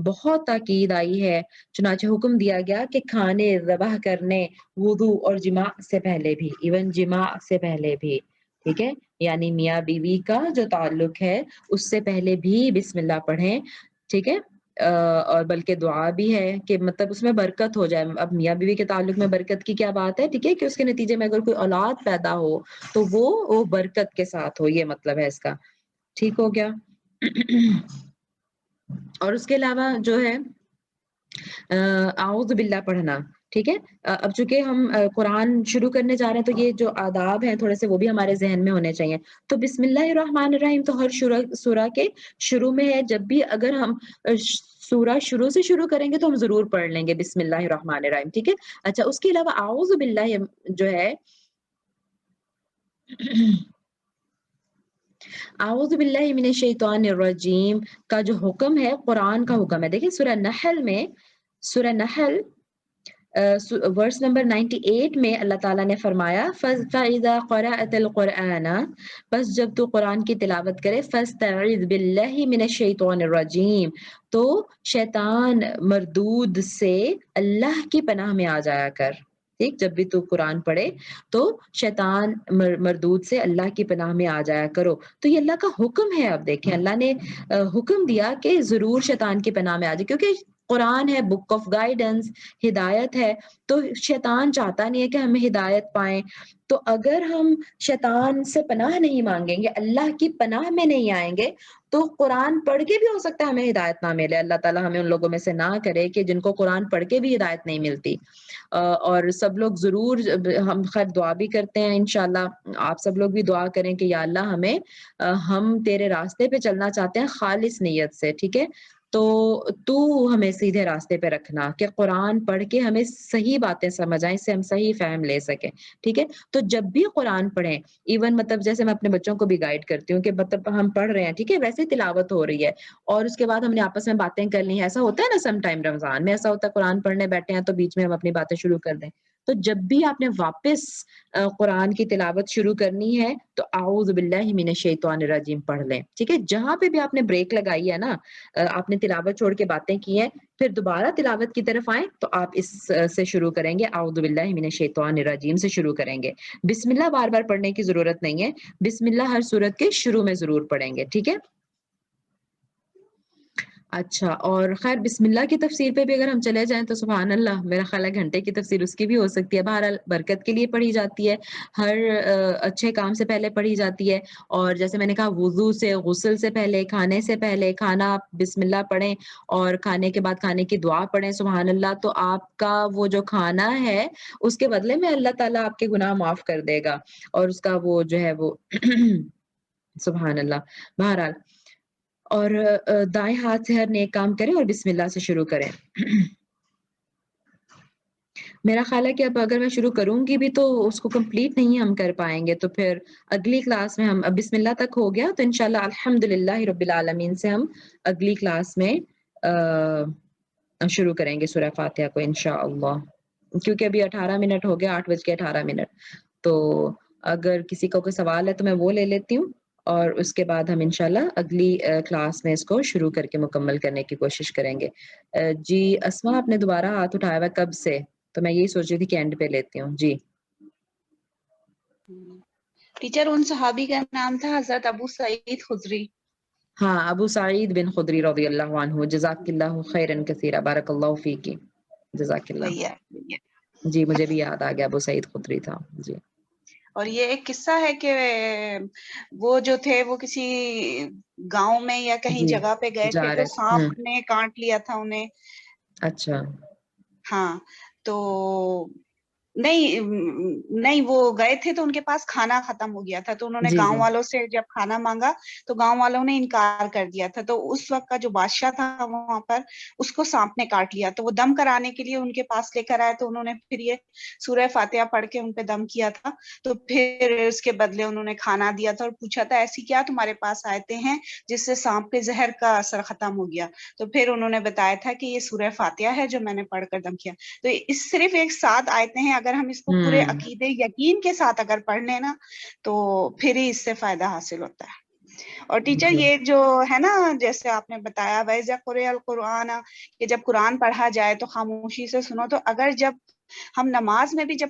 بہت تاکید آئی ہے، چنانچہ حکم دیا گیا کہ کھانے ذبح کرنے، وضو اور جماع سے پہلے بھی، ایون جماع سے پہلے بھی ٹھیک ہے, یعنی میاں بیوی کا جو تعلق ہے اس سے پہلے بھی بسم اللہ پڑھیں, ٹھیک ہے. اور بلکہ دعا بھی ہے کہ مطلب اس میں برکت ہو جائے. اب میاں بیوی کے تعلق میں برکت کی کیا بات ہے, ٹھیک ہے, کہ اس کے نتیجے میں اگر کوئی اولاد پیدا ہو تو وہ برکت کے ساتھ ہو, یہ مطلب ہے اس کا. ٹھیک ہو گیا. اور اس کے علاوہ جو ہے اعوذ باللہ پڑھنا, ٹھیک ہے. اب چونکہ ہم قرآن شروع کرنے جا رہے ہیں تو یہ جو آداب ہیں تھوڑے سے وہ بھی ہمارے ذہن میں ہونے چاہیے. تو بسم اللہ الرحمن الرحیم تو ہر سورہ کے شروع میں ہے. جب بھی اگر ہم سورہ شروع سے شروع کریں گے تو ہم ضرور پڑھ لیں گے بسم اللہ الرحمن الرحیم, ٹھیک ہے. اچھا, اس کے علاوہ اعوذ باللہ جو ہے اعوذ باللہ من الشیطان الرجیم کا جو حکم ہے قرآن کا حکم ہے. دیکھیں سورہ نحل ورس نمبر 98 میں اللہ تعالیٰ نے فرمایا فَإِذَا قَرَأْتَ الْقُرْآنَ, بس جب تو قرآن کی تلاوت کرے, فَاسْتَعِذْ بِاللَّهِ مِنَ الشَّيْطَانِ الرَّجِيمِ, تو شیطان مردود سے اللہ کی پناہ میں آ جایا کر. ٹھیک, جب بھی تو قرآن پڑھے تو شیطان مردود سے اللہ کی پناہ میں آ جایا کرو. تو یہ اللہ کا حکم ہے. اب دیکھیں اللہ نے حکم دیا کہ ضرور شیطان کی پناہ میں آ جائے, کیونکہ قرآن ہے, بک آف گائیڈنس, ہدایت ہے. تو شیطان چاہتا نہیں ہے کہ ہمیں ہدایت پائیں. تو اگر ہم شیطان سے پناہ نہیں مانگیں گے, اللہ کی پناہ میں نہیں آئیں گے, تو قرآن پڑھ کے بھی ہو سکتا ہے ہمیں ہدایت نہ ملے. اللہ تعالیٰ ہمیں ان لوگوں میں سے نہ کرے کہ جن کو قرآن پڑھ کے بھی ہدایت نہیں ملتی. اور سب لوگ ضرور, ہم خیر دعا بھی کرتے ہیں انشاءاللہ, آپ سب لوگ بھی دعا کریں کہ یا اللہ ہم تیرے راستے پہ چلنا چاہتے ہیں خالص نیت سے, ٹھیک ہے. تو ہمیں سیدھے راستے پہ رکھنا کہ قرآن پڑھ کے ہمیں صحیح باتیں سمجھ آئیں, اس سے ہم صحیح فہم لے سکیں, ٹھیک ہے. تو جب بھی قرآن پڑھیں, ایون مطلب جیسے میں اپنے بچوں کو بھی گائیڈ کرتی ہوں کہ مطلب ہم پڑھ رہے ہیں, ٹھیک ہے, ویسے تلاوت ہو رہی ہے اور اس کے بعد ہم نے آپس میں باتیں کر لی ہیں. ایسا ہوتا ہے نا سم ٹائم رمضان میں ایسا ہوتا ہے قرآن پڑھنے بیٹھے ہیں تو بیچ میں ہم اپنی باتیں شروع کر دیں. تو جب بھی آپ نے واپس قرآن کی تلاوت شروع کرنی ہے تو اعوذ باللہ من الشیطان الرجیم پڑھ لیں, ٹھیک ہے. جہاں پہ بھی آپ نے بریک لگائی ہے نا, آپ نے تلاوت چھوڑ کے باتیں کی ہیں, پھر دوبارہ تلاوت کی طرف آئیں تو آپ اس سے شروع کریں گے, اعوذ باللہ من الشیطان الرجیم سے شروع کریں گے. بسم اللہ بار بار پڑھنے کی ضرورت نہیں ہے, بسم اللہ ہر سورت کے شروع میں ضرور پڑھیں گے, ٹھیک ہے. اچھا, اور خیر بسم اللہ کی تفسیر پہ بھی اگر ہم چلے جائیں تو سبحان اللہ, میرا خیال ہے گھنٹے کی تفسیر اس کی بھی ہو سکتی ہے. بہرحال برکت کے لیے پڑھی جاتی ہے, ہر اچھے کام سے پہلے پڑھی جاتی ہے. اور جیسے میں نے کہا وضو سے, غسل سے پہلے, کھانے سے پہلے, کھانا بسم اللہ پڑھیں اور کھانے کے بعد کھانے کی دعا پڑھیں سبحان اللہ, تو آپ کا وہ جو کھانا ہے اس کے بدلے میں اللہ تعالیٰ آپ کے گناہ معاف کر دے گا, اور اس کا وہ جو ہے وہ سبحان اللہ. بہرحال اور دائیں ہاتھ سے ہر نیک کام کریں اور بسم اللہ سے شروع کریں. میرا خیال ہے کہ اب اگر میں شروع کروں گی بھی تو اس کو کمپلیٹ نہیں ہم کر پائیں گے, تو پھر اگلی کلاس میں ہم, اب بسم اللہ تک ہو گیا تو انشاءاللہ الحمدللہ رب العالمین سے ہم اگلی کلاس میں شروع کریں گے سورہ فاتحہ کو انشاءاللہ, کیونکہ ابھی 18 منٹ ہو گیا, 8:18. تو اگر کسی کو کوئی سوال ہے تو میں وہ لے لیتی ہوں, اور اس کے بعد ہم انشاءاللہ اگلی کلاس میں اس کو شروع کر کے مکمل کرنے کی کوشش کریں گے. جی اسما, آپ نے دوبارہ ہاتھ اٹھایا ہوا کب سے, تو میں یہی سوچ رہی تھی کہ اینڈ پہ لیتی ہوں. جی ٹیچر, ان صحابی کا نام تھا حضرت ابو سعید خدری. ہاں, ابو سعید بن خدری رضی اللہ عنہ, جزاک اللہ خیرا کثیرا, بارک اللہ فیکی, جزاک اللہ. بھیا جی مجھے بھی یاد آ گیا, ابو سعید خدری تھا. جی, اور یہ ایک قصہ ہے کہ وہ جو تھے وہ کسی گاؤں میں یا کہیں جی جگہ پہ گئے تھے جا تو رہے سانپ نے کاٹ لیا تھا انہیں. اچھا, ہاں, تو نہیں وہ گئے تھے تو ان کے پاس کھانا ختم ہو گیا تھا, تو انہوں نے جی گاؤں جی والوں سے جب کھانا مانگا تو گاؤں والوں نے انکار کر دیا تھا. تو اس وقت کا جو بادشاہ تھا وہاں پر, اس کو سانپ نے کاٹ لیا, تو وہ دم کرانے کے لیے ان کے پاس لے کر آئے, تو انہوں نے پھر یہ سورہ فاتحہ پڑھ کے ان پہ دم کیا تھا. تو پھر اس کے بدلے انہوں نے کھانا دیا تھا اور پوچھا تھا ایسی کیا تمہارے پاس آیتیں ہیں جس سے سانپ پہ زہر کا اثر ختم ہو گیا. تو پھر انہوں نے بتایا تھا کہ یہ سورہ فاتحہ ہے جو میں نے پڑھ کر دم کیا. تو اس صرف ایک 7 آیتیں ہیں, اگر ہم اس کو پورے عقیدے یقین کے ساتھ اگر پڑھ لیں نا تو پھر ہی اس سے فائدہ حاصل ہوتا ہے. اور ٹیچر جی یہ جو ہے نا جیسے آپ نے بتایا وَإِذَا قُرِئَ الْقُرْآنَ, کہ جب قرآن پڑھا جائے تو خاموشی سے سنو, تو اگر جب ہم نماز میں بھی جب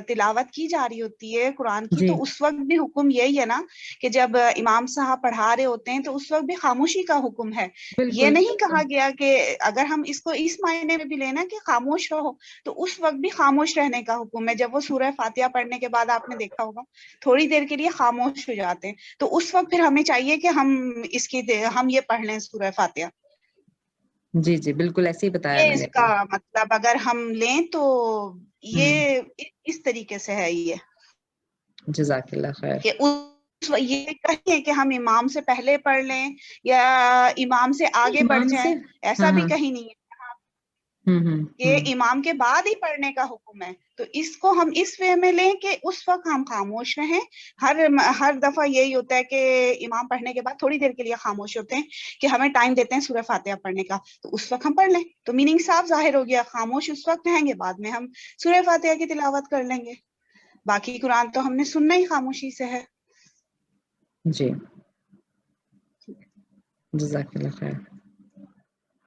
تلاوت کی جا رہی ہوتی ہے قرآن کی تو اس وقت بھی حکم یہی ہے نا کہ جب امام صاحب پڑھا رہے ہوتے ہیں تو اس وقت بھی خاموشی کا حکم ہے. یہ نہیں کہا گیا کہ اگر ہم اس کو اس معنی میں بھی لینا کہ خاموش رہو تو اس وقت بھی خاموش رہنے کا حکم ہے. جب وہ سورہ فاتحہ پڑھنے کے بعد آپ نے دیکھا ہوگا تھوڑی دیر کے لیے خاموش ہو جاتے ہیں تو اس وقت پھر ہمیں چاہیے کہ ہم یہ پڑھ لیں سورہ فاتحہ. جی جی بالکل ایسے ہی بتایا یہ میں اس نے. کا مطلب اگر ہم لیں تو یہ اس طریقے سے ہے. یہ جزاک اللہ خیر. کہ یہ کہیں کہ ہم امام سے پہلے پڑھ لیں یا امام سے آگے بڑھ جائیں, ایسا بھی کہیں نہیں ہے کہ امام کے بعد ہی پڑھنے کا حکم ہے. تو اس کو ہم اس وے میں لیں کہ اس وقت ہم خاموش رہیں. ہر دفعہ یہی ہوتا ہے کہ امام پڑھنے کے بعد تھوڑی دیر کے لیے خاموش ہوتے ہیں کہ ہمیں ٹائم دیتے ہیں سورہ فاتحہ پڑھنے کا, تو اس وقت ہم پڑھ لیں تو میننگ صاف ظاہر ہو گیا. خاموش اس وقت رہیں گے, بعد میں ہم سورہ فاتحہ کی تلاوت کر لیں گے. باقی قرآن تو ہم نے سننا ہی خاموشی سے ہے. جی جزاک اللہ خیر.